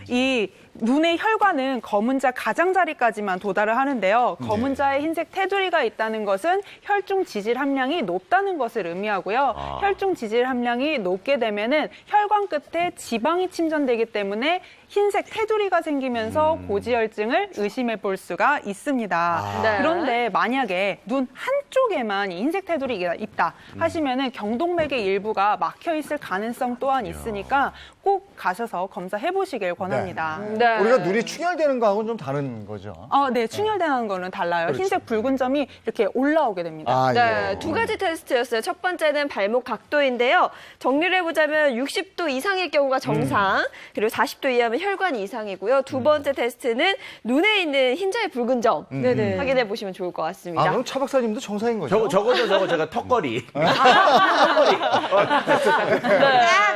S6: 이 눈의 혈관은 검은 자 가장자리까지만 도달을 하는데요. 검은 자에 흰색 테두리가 있다는 것은 혈중 지질 함량이 높다는 것을 의미하고요. 혈중 지질 함량이 높게 되면은 혈관 끝에 지방이 침전되기 때문에 흰색 테두리가 생기면서 고지혈증을 의심해 볼 수가 있습니다.
S2: 네.
S6: 그런데 만약에 눈 한쪽에만 이 흰색 테두리가 있다 하시면은 경동맥의 일부가 막혀 있을 가능성 또한 있으니까 꼭 가셔서 검사해 보시길 권합니다.
S2: 네.
S1: 우리가 눈이 충혈되는 거하고는 좀 다른 거죠.
S6: 네, 충혈되는 거는 달라요. 흰색 붉은 점이 이렇게 올라오게 됩니다.
S1: 아,
S2: 네,
S1: 예.
S2: 두 가지 테스트였어요. 첫 번째는 발목 각도인데요. 정리를 해보자면 60도 이상일 경우가 정상, 그리고 40도 이하면 혈관 이상이고요. 두 번째 테스트는 눈에 있는 흰자의 붉은 점 확인해 보시면 좋을 것 같습니다.
S1: 아, 그럼 차 박사님도 정상인 거죠?
S5: 저거 제가 턱걸이.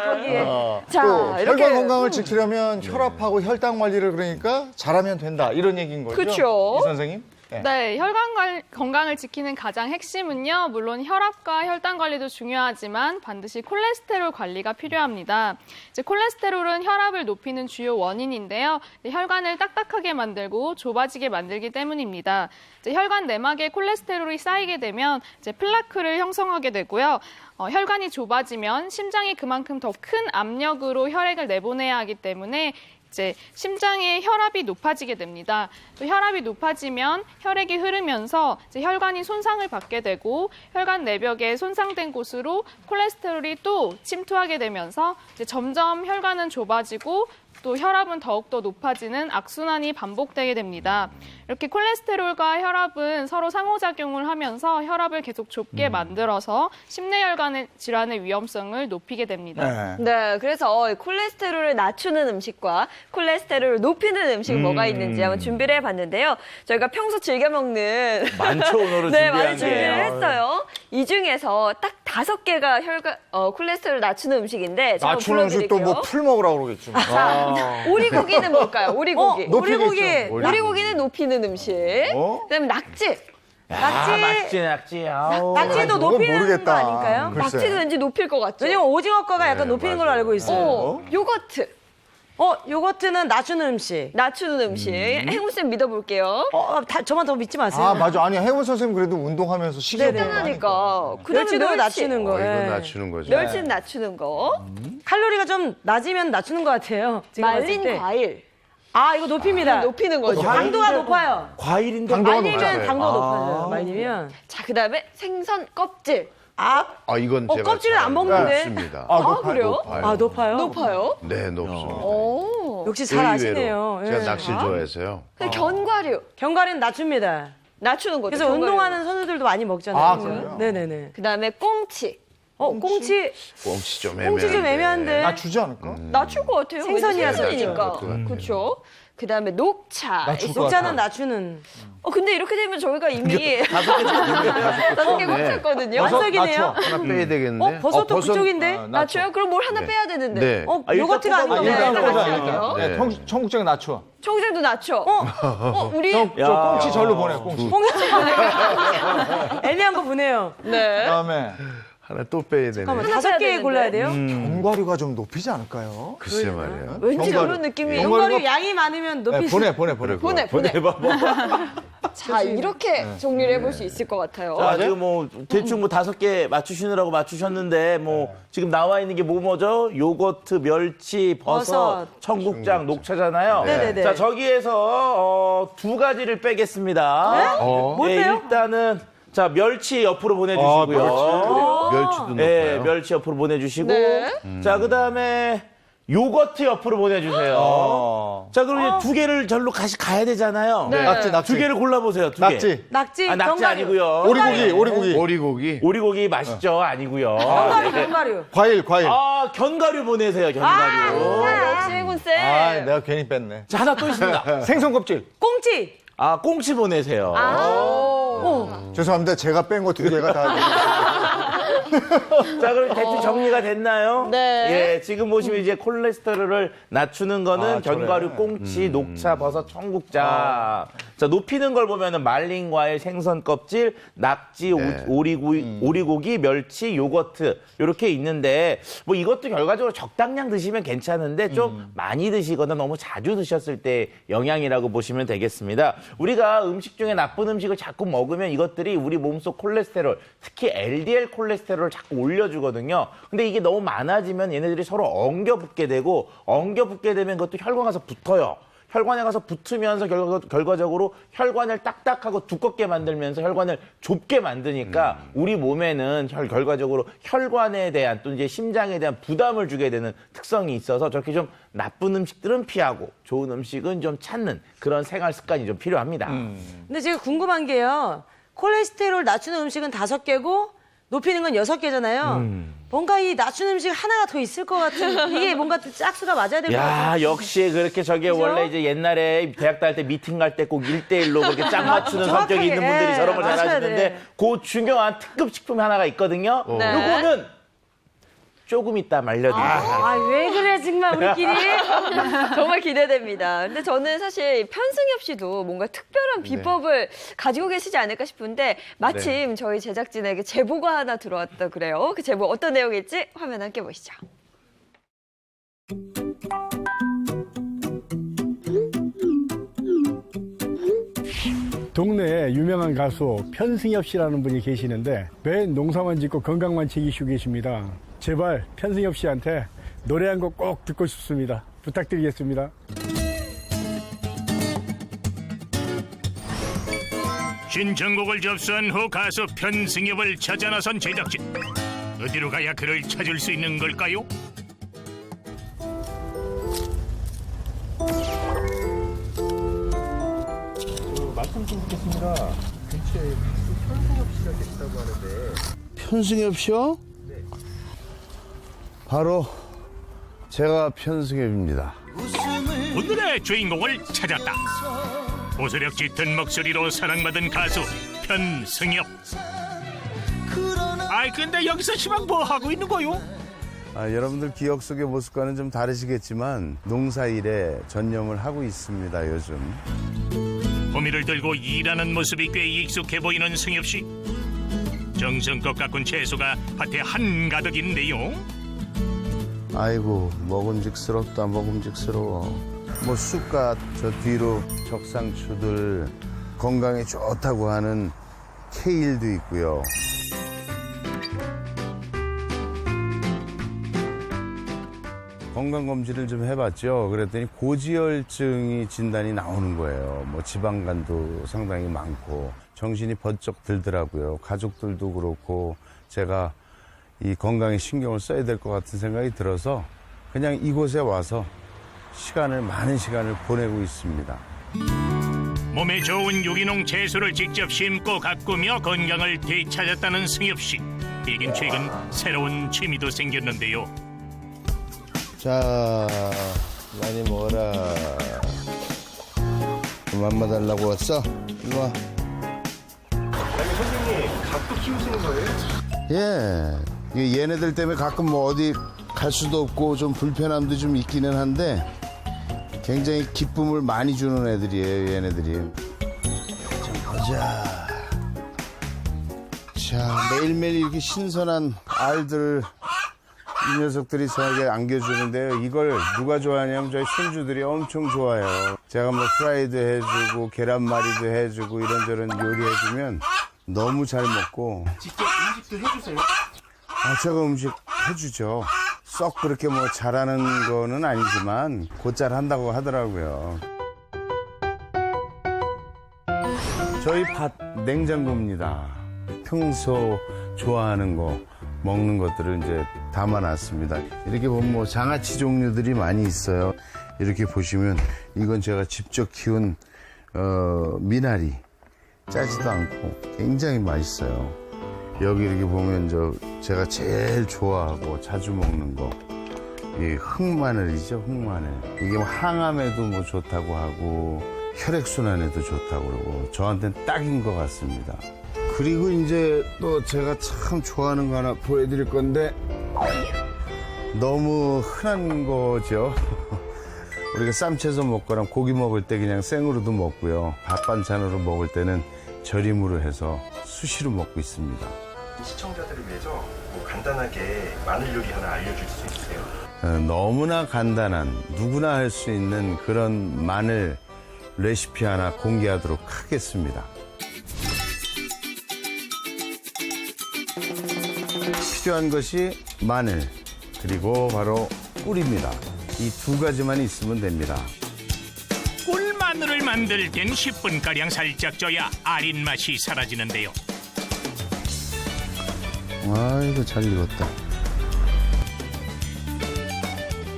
S2: 거기에. 자,
S1: 또
S2: 이렇게.
S1: 혈관 건강을 지키려면 혈압하고 혈당 관리를 그러니까 잘하면 된다 이런 얘기인 거죠?
S2: 그쵸.
S1: 이 선생님?
S3: 네, 건강을 지키는 가장 핵심은요, 물론 혈압과 혈당 관리도 중요하지만 반드시 콜레스테롤 관리가 필요합니다. 이제 콜레스테롤은 혈압을 높이는 주요 원인인데요, 혈관을 딱딱하게 만들고 좁아지게 만들기 때문입니다. 이제 혈관 내막에 콜레스테롤이 쌓이게 되면 이제 플라크를 형성하게 되고요. 혈관이 좁아지면 심장이 그만큼 더 큰 압력으로 혈액을 내보내야 하기 때문에 이제 심장의 혈압이 높아지게 됩니다. 또 혈압이 높아지면 혈액이 흐르면서 이제 혈관이 손상을 받게 되고 혈관 내벽에 손상된 곳으로 콜레스테롤이 또 침투하게 되면서 이제 점점 혈관은 좁아지고 또 혈압은 더욱더 높아지는 악순환이 반복되게 됩니다. 이렇게 콜레스테롤과 혈압은 서로 상호작용을 하면서 혈압을 계속 좁게 만들어서 심내혈관 질환의 위험성을 높이게 됩니다.
S2: 네, 그래서 콜레스테롤을 낮추는 음식과 콜레스테롤을 높이는 음식이 뭐가 있는지 한번 준비를 해봤는데요. 저희가 평소 즐겨 먹는
S5: 많죠, 오늘은
S2: 네,
S5: 준비한
S2: 많이
S5: 게.
S2: 준비를 했어요. 이 중에서 딱 5개가 콜레스테롤 낮추는 음식인데 제가
S1: 낮추는 음식 또 뭐 풀 먹으라고 그러겠지.
S2: 오리고기는 뭘까요? 오리고기.
S1: 높이겠죠.
S2: 오리고기는 높이는 음식. 그다음에 낙지.
S5: 낙지. 아우.
S4: 낙지도
S1: 이건
S4: 높이는
S1: 모르겠다.
S4: 거 아닐까요?
S1: 글쎄.
S2: 낙지도 왠지 높일 것 같죠?
S4: 왜냐면 오징어 거가 약간 높이는 걸로 알고 있어요.
S2: 요거트.
S4: 요거트는 낮추는 음식.
S2: 낮추는 음식. 행운쌤 믿어볼게요.
S4: 저만 더 믿지 마세요.
S1: 아, 맞아. 아니, 혜원 선생님 그래도 운동하면서 식이요법
S2: 하니까. 그다음에
S4: 멸치도 낮추는 거.
S7: 이건
S4: 예.
S7: 낮추는 거죠.
S2: 멸치는 낮추는 거.
S4: 칼로리가 좀 낮으면 낮추는 것 같아요. 지금 봤을
S2: 말린
S4: 때.
S2: 과일.
S4: 이거 높입니다.
S2: 높이는 거죠.
S4: 당도가 높아요.
S5: 과일인데.
S1: 당도가
S4: 말리면
S1: 높아요.
S4: 당도가 높아요. 말리면.
S2: 자, 그다음에 생선 껍질.
S7: 이건 제가
S4: 껍질을 안
S7: 잘
S4: 먹는데?
S7: 먹습니다.
S2: 그래요?
S7: 높아요.
S4: 높아요?
S2: 높아요?
S7: 네, 높습니다.
S2: 오.
S4: 역시 잘 아시네요.
S7: 의외로. 제가
S4: 예.
S7: 낚시를 좋아해서요.
S2: 그 견과류.
S4: 견과류는 낮춥니다.
S2: 낮추는 거죠.
S4: 그래서
S2: 견과류.
S4: 운동하는 선수들도 많이 먹잖아요.
S1: 아,
S4: 그죠?
S1: 그래요?
S4: 네네네.
S2: 그다음에 꽁치.
S4: 꽁치
S7: 꽁치 좀
S4: 꽁치 좀 애매한데.
S1: 낮추지 않을까?
S2: 낮출 것 같아요.
S4: 생선이야,
S2: 생선이니까. 그렇죠. 그다음에 녹차.
S1: 낮출 것
S4: 녹차는 낮추는.
S2: 근데 이렇게 되면 저희가 이미 5개 꽂혔거든요.
S4: 완석이네요.
S7: 하나 빼야 되겠는데.
S4: 버섯도 그쪽인데.
S2: 낮춰요? 그럼 뭘 하나 빼야 되는데.
S7: 네.
S5: 일단
S4: 요거트가
S5: 뽑아봐.
S4: 아닌가
S1: 일단
S4: 봐요.
S1: 보자,
S2: 그래요?
S1: 일단.
S7: 네.
S1: 청국장 낮춰.
S2: 청장도 낮춰. 우리
S1: 저 꽁치 절로 보내, 꽁치.
S4: 애매한 거 보내요.
S2: 네.
S1: 그다음에
S7: 하나 또 빼야 되네.
S4: 잠깐만,
S2: 하나
S4: 5개
S2: 빼야
S4: 골라야 돼요?
S1: 견과류가 좀 높이지 않을까요?
S7: 글쎄 말이에요.
S2: 왠지
S1: 견과류.
S2: 그런 느낌이.
S4: 견과류 양이 많으면
S1: 네,
S4: 높일 수
S1: 보내.
S2: 보내. 자, 이렇게 정리를 해볼 수 있을 것 같아요.
S5: 자, 지금 뭐 대충 뭐 5개 맞추시느라고 맞추셨는데 뭐 지금 나와 있는 게 뭐죠? 요거트, 멸치, 버섯, 청국장, 녹차잖아요.
S4: 네네네.
S5: 자, 저기에서 2가지를 빼겠습니다.
S4: 뭘 빼요?
S5: 일단은 자, 멸치 옆으로 보내주시고요.
S7: 멸치도
S5: 네,
S7: 높아요.
S5: 멸치 옆으로 보내주시고.
S2: 네.
S5: 자, 그 다음에 요거트 옆으로 보내주세요. 자, 그럼 이제 2개를 절로 가야 되잖아요.
S2: 네.
S1: 낙지.
S5: 2개를 골라보세요. 2개.
S1: 낙지.
S4: 낙지,
S5: 낙지
S4: 견과류.
S5: 아니고요.
S1: 오리고기.
S7: 오리고기.
S5: 오리고기 맛있죠? 아니고요.
S4: 견과류.
S1: 과일.
S5: 견과류 보내세요, 견과류.
S2: 역시 해군쌤.
S1: 아, 내가 괜히 뺐네.
S5: 자, 하나 또 있습니다.
S1: 생선 껍질.
S4: 꽁치.
S5: 꽁치 보내세요.
S1: 죄송합니다. 제가 뺀 거 2개가 다.
S5: 자, 그럼 대충 정리가 됐나요?
S2: 네.
S5: 예, 지금 보시면 이제 콜레스테롤을 낮추는 거는 견과류, 꽁치, 녹차, 버섯, 청국장. 자, 높이는 걸 보면은 말린 과일, 생선 껍질, 낙지, 오리고기, 멸치, 요거트 이렇게 있는데 뭐 이것도 결과적으로 적당량 드시면 괜찮은데 좀 많이 드시거나 너무 자주 드셨을 때 영향이라고 보시면 되겠습니다. 우리가 음식 중에 나쁜 음식을 자꾸 먹으면 이것들이 우리 몸속 콜레스테롤, 특히 LDL 콜레스테롤을 자꾸 올려주거든요. 근데 이게 너무 많아지면 얘네들이 서로 엉겨붙게 되고 엉겨붙게 되면 그것도 혈관 가서 붙어요. 혈관에 가서 붙으면서 결과적으로 혈관을 딱딱하고 두껍게 만들면서 혈관을 좁게 만드니까 우리 몸에는 결과적으로 혈관에 대한 또 이제 심장에 대한 부담을 주게 되는 특성이 있어서 저렇게 좀 나쁜 음식들은 피하고 좋은 음식은 좀 찾는 그런 생활 습관이 좀 필요합니다.
S4: 근데 제가 궁금한 게요. 콜레스테롤 낮추는 음식은 5개고 높이는 건 6개잖아요. 뭔가 이 낮추는 음식 하나가 더 있을 것 같은 이게 뭔가 좀 짝수가 맞아야 될 것 같아요.
S5: 야, 역시 그렇게 저게
S4: 그죠?
S5: 원래 이제 옛날에 대학 다닐 때 미팅 갈 때 꼭 1대1로 그렇게 짝 맞추는
S4: 정확하게,
S5: 성격이 있는 분들이
S4: 예,
S5: 저런 걸 잘
S4: 맞춰야
S5: 하시는데
S4: 돼.
S5: 그 중요한 특급 식품이 하나가 있거든요.
S2: 네.
S5: 요거는 조금 이따 말려드릴게요.
S4: 아, 왜 그래, 정말 우리끼리?
S2: 정말 기대됩니다. 근데 저는 사실 편승엽 씨도 뭔가 특별한 비법을 가지고 계시지 않을까 싶은데 마침 저희 제작진에게 제보가 하나 들어왔다 그래요. 그 제보 어떤 내용일지 화면 함께 보시죠.
S8: 동네에 유명한 가수 편승엽 씨라는 분이 계시는데 매일 농사만 짓고 건강만 챙기시고 계십니다. 제발 편승엽 씨한테 노래 한 곡 꼭 듣고 싶습니다. 부탁드리겠습니다.
S9: 신청곡을 접수한 후 가수 편승엽을 찾아 나선 제작진. 어디로 가야 그를 찾을 수 있는 걸까요?
S8: 말씀 좀 드리겠습니다. 근처에 편승엽 씨가 계시다고 하는데.
S7: 편승엽 씨요? 바로 제가 편승엽입니다.
S9: 오늘의 주인공을 찾았다. 보수력 짙은 목소리로 사랑받은 가수 편승엽. 아이 근데 여기서 시방 뭐 하고 있는 거요?
S7: 여러분들 기억 속의 모습과는 좀 다르시겠지만 농사일에 전념을 하고 있습니다, 요즘.
S9: 호미를 들고 일하는 모습이 꽤 익숙해 보이는 승엽 씨. 정성껏 가꾼 채소가 밭에 한가득인데요.
S7: 아이고, 먹음직스럽다, 먹음직스러워. 뭐 쑥갓, 저 뒤로 적상추들, 건강에 좋다고 하는 케일도 있고요. 건강검진을 좀 해봤죠. 그랬더니 고지혈증이 진단이 나오는 거예요. 뭐 지방간도 상당히 많고 정신이 번쩍 들더라고요. 가족들도 그렇고 제가 이 건강에 신경을 써야 될 것 같은 생각이 들어서 그냥 이곳에 와서 많은 시간을 보내고 있습니다.
S9: 몸에 좋은 유기농 채소를 직접 심고 가꾸며 건강을 되찾았다는 승엽 씨. 이긴 최근 새로운 취미도 생겼는데요.
S7: 자, 많이 먹어라. 맘마 달라고 왔어? 일로 와.
S8: 선생님, 닭도 키우시는 거예요?
S7: 예. 얘네들 때문에 가끔 뭐 어디 갈 수도 없고 좀 불편함도 좀 있기는 한데 굉장히 기쁨을 많이 주는 애들이에요, 얘네들이. 좀 보자. 자, 매일매일 이렇게 신선한 알들 이 녀석들이 저에게 안겨주는데요. 이걸 누가 좋아하냐면 저희 손주들이 엄청 좋아해요. 제가 뭐 프라이드 해주고 계란말이도 해주고 이런저런 요리 해주면 너무 잘 먹고.
S8: 직접 음식도 해주세요?
S7: 제가 음식 해주죠. 썩 그렇게 뭐 잘하는 거는 아니지만 곧잘 한다고 하더라고요. 저희 밭 냉장고입니다. 평소 좋아하는 거 먹는 것들을 이제 담아놨습니다. 이렇게 보면 뭐 장아찌 종류들이 많이 있어요. 이렇게 보시면 이건 제가 직접 키운 미나리. 짜지도 않고 굉장히 맛있어요. 여기 이렇게 보면 제가 제일 좋아하고 자주 먹는 거, 이 흑마늘이죠, 흑마늘. 이게 뭐 항암에도 뭐 좋다고 하고 혈액순환에도 좋다고 그러고 저한테는 딱인 것 같습니다. 그리고 이제 또 제가 참 좋아하는 거 하나 보여드릴 건데 너무 흔한 거죠. 우리가 쌈채소 먹거나 고기 먹을 때 그냥 생으로도 먹고요. 밥 반찬으로 먹을 때는 절임으로 해서 수시로 먹고 있습니다.
S10: 시청자들을 위해서 뭐 간단하게 마늘 요리 하나 알려줄 수 있으세요?
S7: 너무나 간단한 누구나 할 수 있는 그런 마늘 레시피 하나 공개하도록 하겠습니다. 필요한 것이 마늘 그리고 바로 꿀입니다. 이 두 가지만 있으면 됩니다.
S9: 꿀마늘을 만들 땐 10분가량 살짝 쪄야 아린 맛이 사라지는데요.
S7: 아이고 잘 익었다.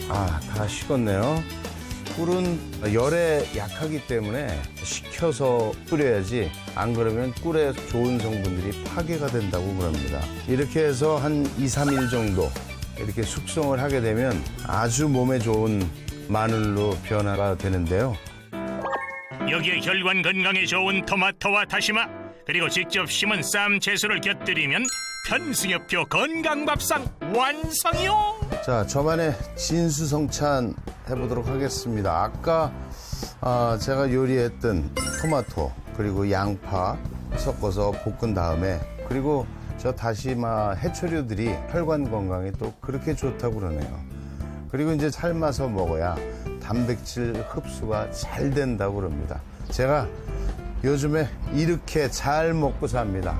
S7: 다 식었네요. 꿀은 열에 약하기 때문에 식혀서 끓여야지 안 그러면 꿀에 좋은 성분들이 파괴가 된다고 그럽니다. 이렇게 해서 한 2, 3일 정도 이렇게 숙성을 하게 되면 아주 몸에 좋은 마늘로 변화가 되는데요.
S9: 여기에 혈관 건강에 좋은 토마토와 다시마 그리고 직접 심은 쌈 채소를 곁들이면 편승엽표 건강밥상 완성이요.
S7: 자, 저만의 진수성찬 해보도록 하겠습니다. 아까 제가 요리했던 토마토 그리고 양파 섞어서 볶은 다음에 그리고 저 다시마 해초류들이 혈관 건강에 또 그렇게 좋다고 그러네요. 그리고 이제 삶아서 먹어야 단백질 흡수가 잘 된다고 그럽니다. 제가 요즘에 이렇게 잘 먹고 삽니다.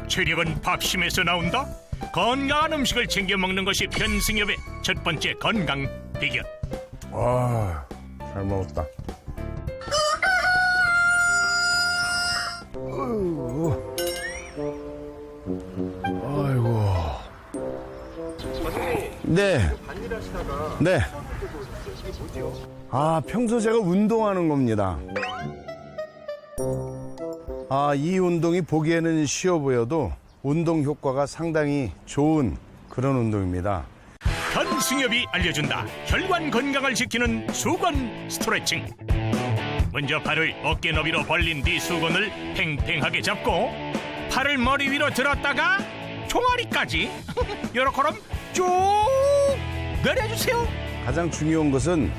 S9: 체력은 밥심에서 나온다. 건강한 음식을 챙겨 먹는 것이 편승엽의 첫 번째 건강 비결.
S7: 와, 잘 먹었다. 아이고. 네. 네. 평소 제가 운동하는 겁니다. 이 운동이 보기에는 쉬워 보여도 운동 효과가 상당히 좋은 그런 운동입니다.
S9: 편승엽이 알려준다. 혈관 건강을 지키는 수건 스트레칭. 먼저 팔을 어깨 너비로 벌린 뒤 수건을 팽팽하게 잡고 팔을 머리 위로 들었다가 종아리까지 요렇게럼 쭉 내려주세요.
S7: 가장 중요한 것은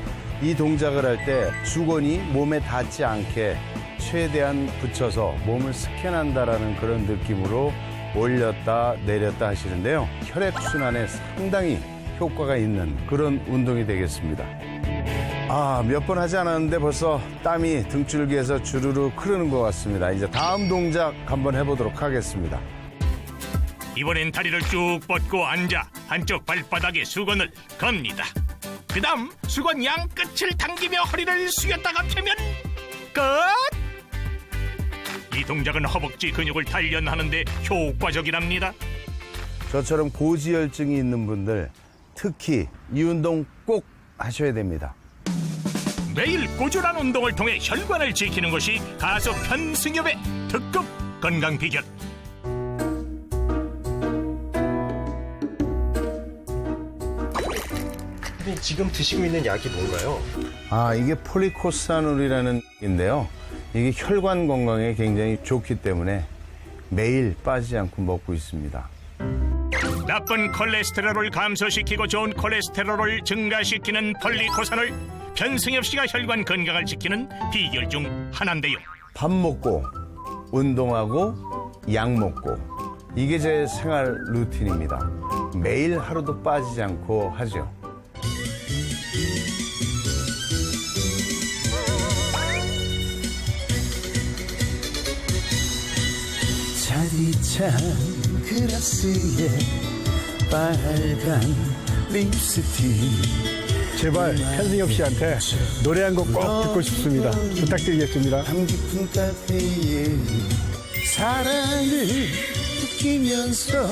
S7: 이 동작을 할 때 수건이 몸에 닿지 않게 최대한 붙여서 몸을 스캔한다라는 그런 느낌으로 올렸다 내렸다 하시는데요. 혈액순환에 상당히 효과가 있는 그런 운동이 되겠습니다. 몇 번 하지 않았는데 벌써 땀이 등줄기에서 주르르 흐르는 것 같습니다. 이제 다음 동작 한번 해보도록 하겠습니다.
S9: 이번엔 다리를 쭉 뻗고 앉아 한쪽 발바닥에 수건을 겁니다. 그 다음 수건 양 끝을 당기며 허리를 숙였다가 펴면 끝! 이 동작은 허벅지 근육을 단련하는 데 효과적이랍니다.
S7: 저처럼 고지혈증이 있는 분들 특히 이 운동 꼭 하셔야 됩니다.
S9: 매일 꾸준한 운동을 통해 혈관을 지키는 것이 가수 편승엽의 특급 건강 비결.
S10: 지금 드시고 있는 약이 뭔가요?
S7: 이게 폴리코사놀이라는 인데요. 이게 혈관 건강에 굉장히 좋기 때문에 매일 빠지지 않고 먹고 있습니다.
S9: 나쁜 콜레스테롤을 감소시키고 좋은 콜레스테롤을 증가시키는 폴리코사놀. 편승엽 씨가 혈관 건강을 지키는 비결 중 하나인데요.
S7: 밥 먹고 운동하고 약 먹고 이게 제 생활 루틴입니다. 매일 하루도 빠지지 않고 하죠. 차디찬 그라스에 빨간 립스틱.
S8: 제발 편승엽 씨한테 노래 한 곡 꼭 듣고 싶습니다. 부탁드리겠습니다.
S7: 밤 깊은 카페에 사랑을 느끼면서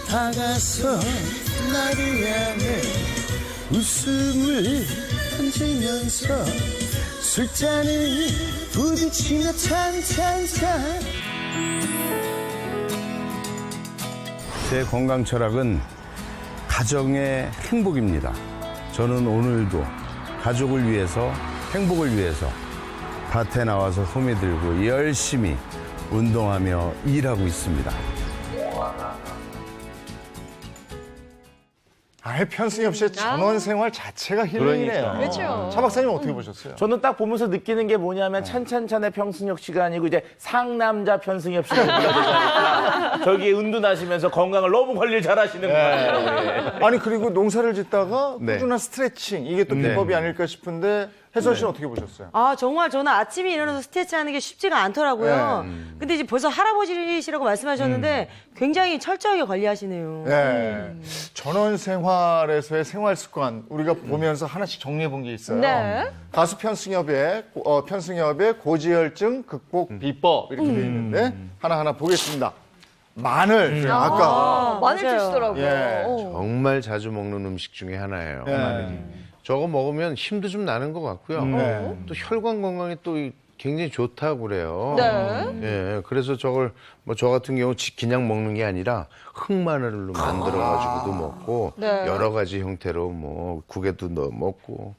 S7: 다가서 나를 향해 웃음을 던지면서 술잔을 부딪히며 찬찬찬. 제 건강 철학은 가정의 행복입니다. 저는 오늘도 가족을 위해서, 행복을 위해서 밭에 나와서 소미 들고 열심히 운동하며 일하고 있습니다.
S1: 편승엽 씨의 전원 생활 자체가 힐링이네요.
S5: 그러니까.
S1: 차 박사님 어떻게 보셨어요?
S5: 저는 딱 보면서 느끼는 게 뭐냐면 찬찬찬의 편승엽 씨가 아니고 이제 상남자 편승엽 씨가 되지 않을까. 저기에 은둔하시면서 건강을 너무 관리를 잘하시는구나.
S1: 아니 그리고 농사를 짓다가
S7: 네.
S1: 꾸준한 스트레칭 이게 또 비법이 아닐까 싶은데 혜선 씨는 어떻게 보셨어요?
S4: 정말 저는 아침에 일어나서 스트레치 하는 게 쉽지가 않더라고요. 근데 이제 벌써 할아버지시라고 말씀하셨는데 굉장히 철저하게 관리하시네요.
S1: 네. 전원 생활에서의 생활 습관 우리가 보면서 하나씩 정리해 본 게 있어요.
S2: 네.
S1: 가수 편승엽의 고지혈증 극복 비법 이렇게 돼 있는데 하나하나 보겠습니다. 마늘 아까
S2: 마늘
S4: 맞아요.
S2: 드시더라고요.
S1: 예.
S7: 정말 자주 먹는 음식 중에 하나예요.
S1: 예.
S7: 마늘이. 저거 먹으면 힘도 좀 나는 것 같고요.
S1: 네.
S7: 또 혈관 건강에 또 굉장히 좋다고 그래요.
S2: 네.
S7: 예, 그래서 저걸 뭐 저 같은 경우 그냥 먹는 게 아니라 흑마늘로 만들어가지고도 먹고
S2: 네.
S7: 여러 가지 형태로 뭐 국에도 넣어 먹고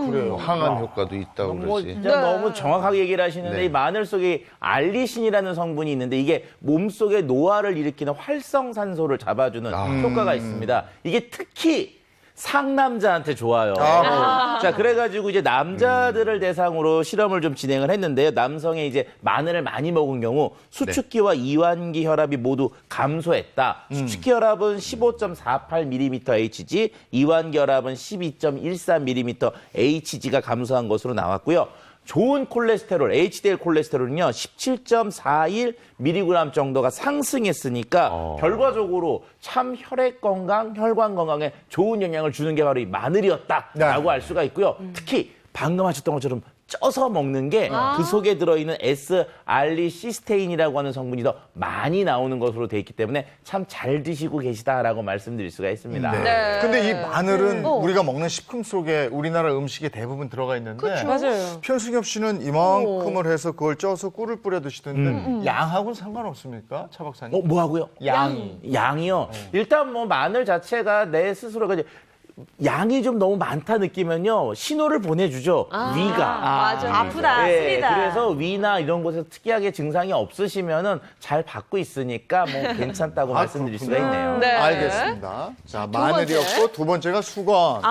S1: 그래요.
S7: 항암 효과도 있다고
S5: 뭐
S7: 그러지.
S5: 진짜 너무 정확하게 얘기를 하시는데
S7: 네.
S5: 이 마늘 속에 알리신이라는 성분이 있는데 이게 몸속에 노화를 일으키는 활성산소를 잡아주는 효과가 있습니다. 이게 특히 상남자한테 좋아요. 자, 그래가지고 이제 남자들을 대상으로 실험을 좀 진행을 했는데요. 남성의 이제 마늘을 많이 먹은 경우 수축기와 이완기 혈압이 모두 감소했다. 수축기 혈압은 15.48mmHg, 이완기 혈압은 12.13mmHg가 감소한 것으로 나왔고요. 좋은 콜레스테롤, HDL 콜레스테롤은요, 17.41mg 정도가 상승했으니까 결과적으로 참 혈액 건강, 혈관 건강에 좋은 영향을 주는 게 바로 이 마늘이었다라고 알 수가 있고요. 특히 방금 하셨던 것처럼 쪄서 먹는 게 그 속에 들어있는 S알리시스테인이라고 하는 성분이 더 많이 나오는 것으로 돼 있기 때문에 참 잘 드시고 계시다라고 말씀드릴 수가 있습니다.
S1: 네. 근데 이 마늘은 우리가 먹는 식품 속에 우리나라 음식에 대부분 들어가 있는데
S4: 맞아요.
S1: 편승엽 씨는 이만큼을 해서 그걸 쪄서 꿀을 뿌려 드시던데 양하고는 상관없습니까? 차 박사님?
S5: 뭐 하고요?
S1: 양이.
S5: 양이요? 일단 뭐 마늘 자체가 내 스스로가 이제 양이 좀 너무 많다 느끼면요 신호를 보내주죠. 위가
S2: 맞아.
S4: 아프다, 쓰리다.
S5: 그래서 위나 이런 곳에서 특이하게 증상이 없으시면은 잘 받고 있으니까 뭐 괜찮다고 말씀드릴 수가 있네요.
S2: 네.
S1: 알겠습니다. 자, 마늘이었고 두 번째가 수건.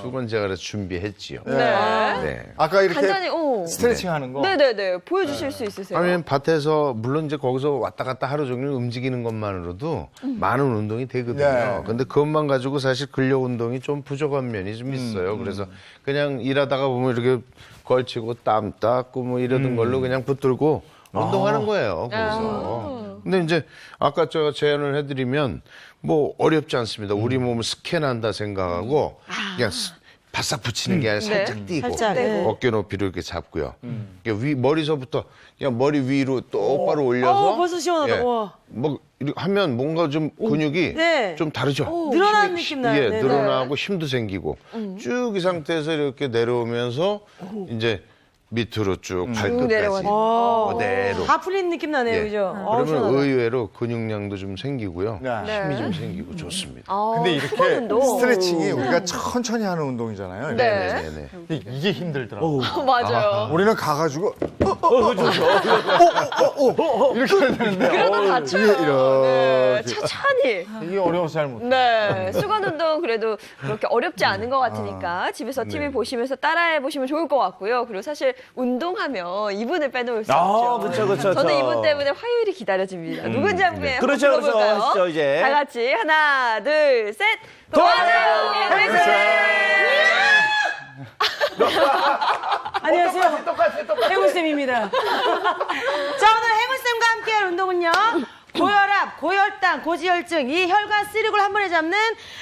S7: 수건 제가 그래서 준비했지요.
S1: 네.
S7: 네.
S1: 아까 이렇게
S2: 간단히,
S1: 스트레칭 하는 거.
S2: 네네네. 보여주실 수 있으세요?
S7: 아니면 밭에서 물론 이제 거기서 왔다 갔다 하루 종일 움직이는 것만으로도 많은 운동이 되거든요.
S1: 네.
S7: 근데 그것만 가지고 사실 근력 운동이 좀 부족한 면이 좀 있어요. 그래서 그냥 일하다가 보면 이렇게 걸치고 땀 닦고 뭐 이러던 걸로 그냥 붙들고 운동하는 거예요. 거기서. 근데 이제 아까 제가 제안을 해드리면 뭐 어렵지 않습니다. 우리 몸을 스캔한다 생각하고 그냥 바싹 붙이는 게 아니라 살짝 띄고
S4: 살짝, 네.
S7: 어깨 높이로 이렇게 잡고요. 머리서부터 그냥 머리 위로 똑바로 올려서
S4: 벌써 시원하다. 와.
S7: 뭐 이렇게 하면 뭔가 좀 근육이
S4: 네.
S7: 좀 다르죠.
S4: 늘어나는 느낌 나요.
S7: 예,
S4: 네.
S7: 늘어나고 힘도 생기고 쭉 이 상태에서 이렇게 내려오면서 이제 밑으로 쭉 발끝까지 그대로.
S4: 다 풀린 느낌 나네요,
S7: 예.
S4: 그죠?
S7: 그러면
S4: 시원하다.
S7: 의외로 근육량도 좀 생기고요.
S1: 네.
S7: 힘이 좀 생기고 좋습니다.
S1: 근데 이렇게 스트레칭이 우리가 천천히 하는 운동이잖아요.
S2: 네.
S7: 네네.
S1: 근데 이게 힘들더라고요.
S2: 맞아요.
S1: 우리는 가가지고 이렇게 해야 되는데
S2: 그러다 다쳐요.
S1: 이게 이렇게
S2: 천천히.
S1: 이게 어려워서 잘 못해.
S2: 네. 수건 운동 그래도 그렇게 어렵지 않은 것 같으니까 집에서 TV 보시면서 따라해 보시면 좋을 것 같고요. 그리고 사실 운동하면 이분을 빼놓을 수 없죠.
S5: 그쵸.
S2: 저는 이분 때문에 화요일이 기다려집니다. 누군지 한번
S5: 그렇죠,
S2: 한번 불러볼까요?
S5: 하시죠, 이제.
S2: 다 같이 하나, 둘, 셋. 도와줘요,
S4: 안녕하세요. 해물쌤입니다. 자, 오늘 해물쌤과 함께할 운동은요. 고혈압, 고혈당, 고지혈증, 이 혈관 쓰리고를 한 번에 잡는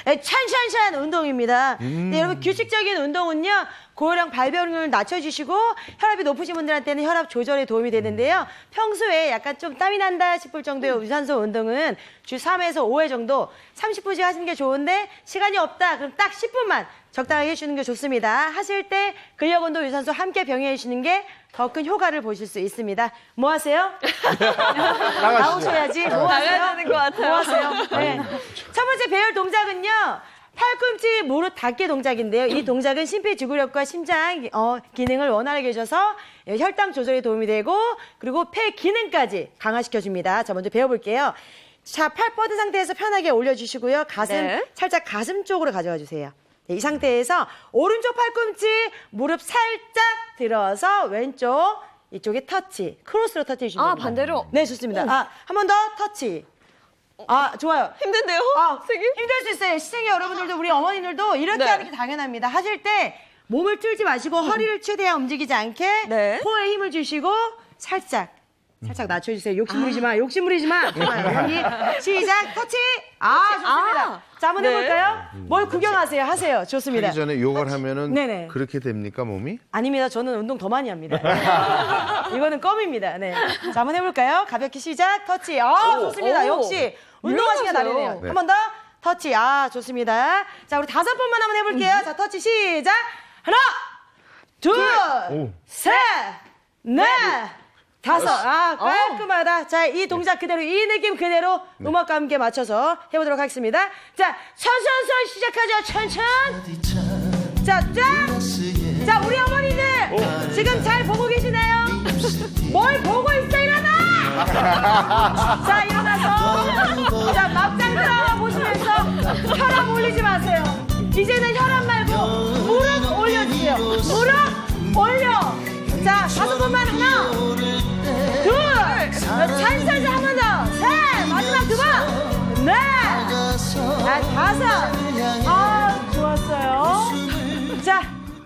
S4: 찬찬찬 운동입니다. 네, 여러분 규칙적인 운동은요. 고혈당 발병률을 낮춰주시고 혈압이 높으신 분들한테는 혈압 조절에 도움이 되는데요. 평소에 약간 좀 땀이 난다 싶을 정도의 유산소 운동은 주 3에서 5회 정도 30분씩 하시는 게 좋은데 시간이 없다 그럼 딱 10분만 적당하게 해주는 게 좋습니다. 하실 때 근력 운동 유산소 함께 병행해 주시는 게 더 큰 효과를 보실 수 있습니다. 뭐 하세요? 나오셔야지. 뭐 하세요?
S2: 나가야 되는 것 같아요.
S4: 뭐 하세요? 네. 첫 번째 배열 동작은요. 팔꿈치 무릎 닿기 동작인데요. 이 동작은 심폐지구력과 심장 기능을 원활하게 해줘서 혈당 조절에 도움이 되고 그리고 폐 기능까지 강화시켜줍니다. 자, 먼저 배워볼게요. 자, 팔 뻗은 상태에서 편하게 올려주시고요. 가슴 살짝 가슴 쪽으로 가져가 주세요. 네, 이 상태에서 오른쪽 팔꿈치 무릎 살짝 들어서 왼쪽 이쪽에 터치 크로스로 터치 해주시면 됩니다.
S2: 반대로?
S4: 네, 좋습니다. 한 번 더 터치. 좋아요.
S2: 힘든데요? 선생님?
S4: 힘들 수 있어요. 시청자 여러분들도 우리 어머니들도 이렇게 하는 게 당연합니다. 하실 때 몸을 틀지 마시고 허리를 최대한 움직이지 않게 코에 힘을 주시고 살짝 낮춰주세요. 욕심부리지 마. 여기 시작. 터치. 좋습니다. 자, 한번 해볼까요? 뭘 구경하세요. 하세요. 좋습니다.
S7: 하기 전에 요걸 하면은
S4: 네네.
S7: 그렇게 됩니까 몸이?
S4: 아닙니다. 저는 운동 더 많이 합니다. 이거는 껌입니다. 네. 자, 한번 해볼까요? 가볍게 시작. 터치. 좋습니다. 역시 운동하시기가 나르네요.
S7: 네.
S4: 한 번 더. 터치. 좋습니다. 자, 우리 5번만 한번 해볼게요. 자, 터치 시작. 하나, 둘, 셋, 넷, 다섯. 깔끔하다. 자, 이 동작 그대로, 이 느낌 그대로 음악과 함께 맞춰서 해보도록 하겠습니다. 자, 천천히 시작하죠. 천천. 자, 짠. 자, 우리 어머니들 지금 잘 보고 계시나요? 뭘 보고 있어? 일어나! 자, 일어나서 자, 막장 드라마 보시면서 혈압 올리지 마세요. 이제는 혈압 말고 무릎 올려주세요. 무릎 올려. 자, 5번만 하나, 둘, 찬찬히 한 번 더, 셋, 마지막 2번, 넷, 5. 좋았어요. 자,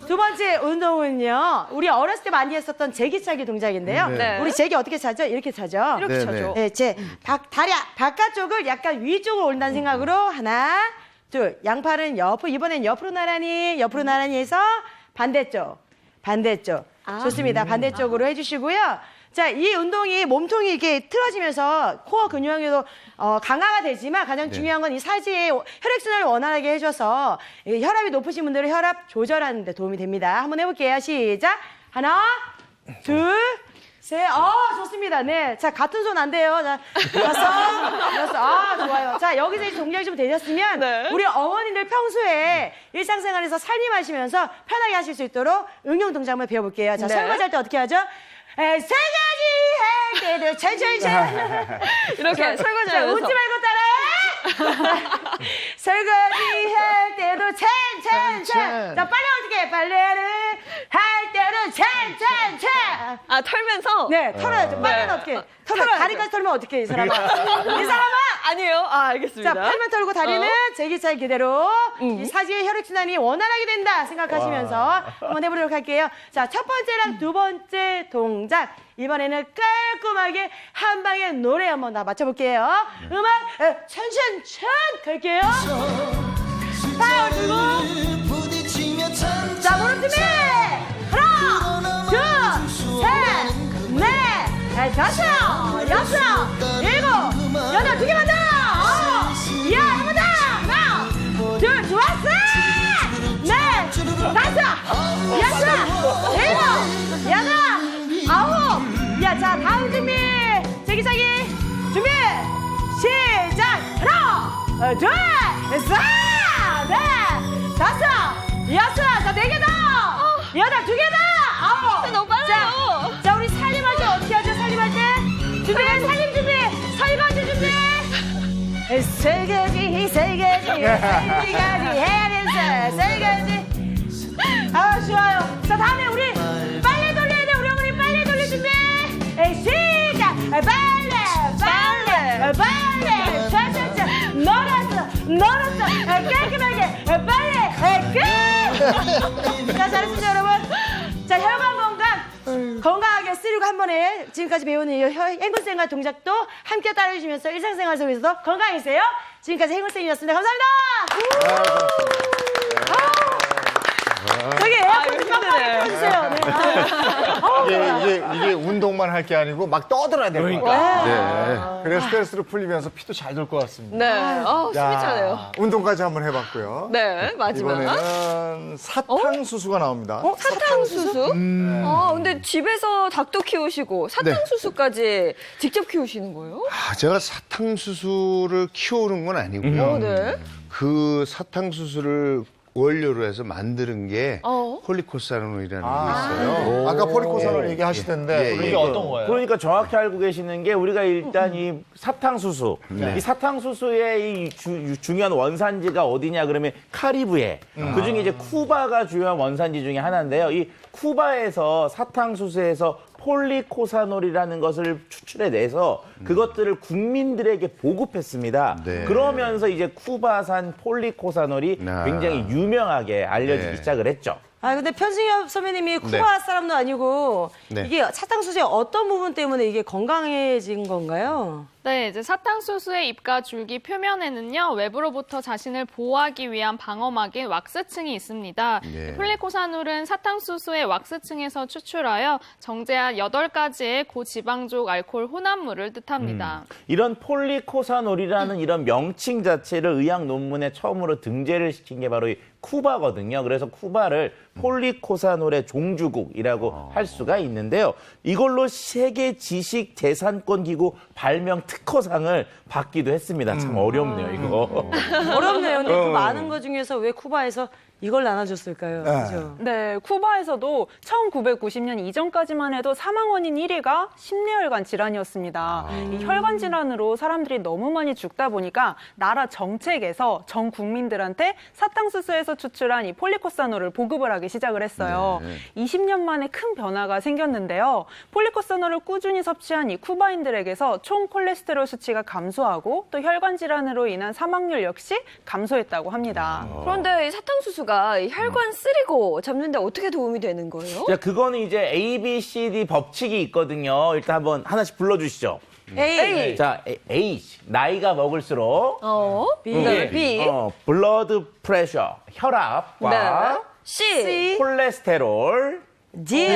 S4: 2번째 운동은요, 우리 어렸을 때 많이 했었던 제기차기 동작인데요.
S2: 네.
S4: 우리 제기 어떻게 차죠? 이렇게 차죠?
S2: 이렇게
S7: 네,
S2: 차죠.
S4: 네, 다리 바깥쪽을 약간 위쪽으로 올린다는 생각으로 하나, 둘, 양팔은 옆으로, 이번엔 옆으로 나란히 해서 반대쪽. 좋습니다. 반대쪽으로 해주시고요. 자, 이 운동이 몸통이 이렇게 틀어지면서 코어 근육량도 강화가 되지만 가장 중요한 건 이 사지의 혈액순환을 원활하게 해줘서 이 혈압이 높으신 분들은 혈압 조절하는 데 도움이 됩니다. 한번 해볼게요. 시작. 하나, 둘, 셋. 좋습니다. 네. 자, 같은 손 안 돼요. 자, 6. 좋아요. 자, 여기서 이제 동작이 좀 되셨으면
S2: 네.
S4: 우리 어머니들 평소에 일상생활에서 살림하시면서 편하게 하실 수 있도록 응용 동작 한번 배워볼게요. 자,
S2: 네.
S4: 설거지 할 때 어떻게 하죠? 세 가지 할 때도 천천히.
S2: 이렇게
S4: 자,
S2: 설거지하면서.
S4: 웃지 말고 따라해. 설거지 할 때도 찬찬찬. 자, 빨래 어떻게 해? 빨래를 할 때도 찬찬찬.
S2: 아, 털면서?
S4: 네, 털어야죠. 빨래는 어떻게 해? 다리까지 털면 어떻게 해, 이 사람아? 이 사람아!
S2: 아니에요. 알겠습니다.
S4: 자, 팔만 털고 다리는 제기차기 그대로 이 사지의 혈액순환이 원활하게 된다 생각하시면서 한번 해보도록 할게요. 자, 첫 번째랑 두 번째 동작. 이번에는 깔끔하게 한 방에 노래 한번 다 맞춰볼게요. 음악 천천천 갈게요. 팔 들고. 자, 무릎 준비. 하나, 둘, 셋, 넷, 5, 6, 7, 8. 2개만 더. 한 번 더. 하나, 둘, 좋았어. 넷, 5, 6, 7, 8. 9. 야, 자, 다음 준비. 제기차기 준비. 시작. 하나, 둘, 셋, 넷, 5, 6. 자, 4개 더. 8, 2개 더. 9.
S2: 너무 빨라요.
S4: 자, 우리 살림할 때 어떻게 하죠? 살림할 때 준비. 살림 준비. 설거지 준비. 설거지 해야 된다. 설거지. 좋아요. 자, 다음에 우리 빨래 돌려야 돼. 우리 어머니 빨래 돌릴 준비. 시작. 빨래. 차차차. 널었어. 깔끔하게. 빨래. 끝. 자, 잘했습니다, 여러분. 자, 혈관 건강하게 쓰리고 한 번에 지금까지 배운 이 행군쌤과 동작도 함께 따라해주시면서 일상생활 속에서도 건강해지세요. 지금까지 행군쌤이었습니다. 감사합니다. 저기 에어컨 좀 깜빡이 틀어주세요. 네.
S1: 이게 운동만 할 게 아니고 막 떠들어야 돼요.
S7: 네.
S1: 그래서 스트레스를 풀리면서 피도 잘 돌 것 같습니다.
S2: 네. 숨이 차네요.
S1: 운동까지 한번 해봤고요.
S2: 네, 마지막.
S1: 이번에는 사탕수수가 나옵니다.
S2: 사탕수수? 근데 집에서 닭도 키우시고 사탕수수까지 직접 키우시는 거예요?
S7: 제가 사탕수수를 키우는 건 아니고요.
S2: 네.
S7: 그 사탕수수를 원료로 해서 만드는 게 폴리코사노이라는 게 있어요.
S1: 아까 포리코산을 얘기하시던데
S7: 예,
S1: 이게
S7: 예.
S1: 어떤 거예요?
S5: 그러니까 정확히 알고 계시는 게 우리가 일단 이 사탕수수, 이 사탕수수의 이 중요한 원산지가 어디냐 그러면 카리브해. 그중에 이제 쿠바가 주요한 원산지 중에 하나인데요. 이 쿠바에서 사탕수수에서 폴리코사놀이라는 것을 추출해내서 그것들을 국민들에게 보급했습니다.
S7: 네.
S5: 그러면서 이제 쿠바산 폴리코사놀이 굉장히 유명하게 알려지기 시작을 했죠.
S4: 근데 편승엽 선배님이 쿠바 사람도 아니고 이게 사탕수수의 어떤 부분 때문에 이게 건강해진 건가요?
S3: 네, 이제 사탕수수의 잎과 줄기 표면에는요, 외부로부터 자신을 보호하기 위한 방어막인 왁스층이 있습니다.
S7: 네.
S3: 폴리코사놀은 사탕수수의 왁스층에서 추출하여 정제한 8가지의 고지방족 알코올 혼합물을 뜻합니다.
S5: 이런 폴리코사놀이라는 이런 명칭 자체를 의학 논문에 처음으로 등재를 시킨 게 바로 이 쿠바거든요. 그래서 쿠바를 폴리코사놀의 종주국이라고 할 수가 있는데요. 이걸로 세계 지식재산권 기구 발명 특허상을 받기도 했습니다. 참 어렵네요, 이거.
S4: 어렵네요. 근데 그 많은 것 중에서 왜 쿠바에서 이걸 나눠줬을까요? 그죠?
S6: 네, 쿠바에서도 1990년 이전까지만 해도 사망 원인 1위가 심뇌혈관 질환이었습니다. 이 혈관 질환으로 사람들이 너무 많이 죽다 보니까 나라 정책에서 전 국민들한테 사탕수수에서 추출한 이 폴리코사놀을 보급을 하기 시작을 했어요. 20년 만에 큰 변화가 생겼는데요. 폴리코사놀을 꾸준히 섭취한 이 쿠바인들에게서 총 콜레스테롤 수치가 감소하고 또 혈관 질환으로 인한 사망률 역시 감소했다고 합니다.
S2: 그런데 이 사탕수수가 이 혈관 쓰리고 잡는데 어떻게 도움이 되는 거예요?
S5: 자, 그거는 이제 A, B, C, D 법칙이 있거든요. 일단 한번 하나씩 불러주시죠.
S4: A,
S5: 자, A, 나이가 먹을수록
S4: B,
S2: B,
S5: 블러드 프레셔, 혈압과
S2: 네. C,
S5: 콜레스테롤,
S4: D.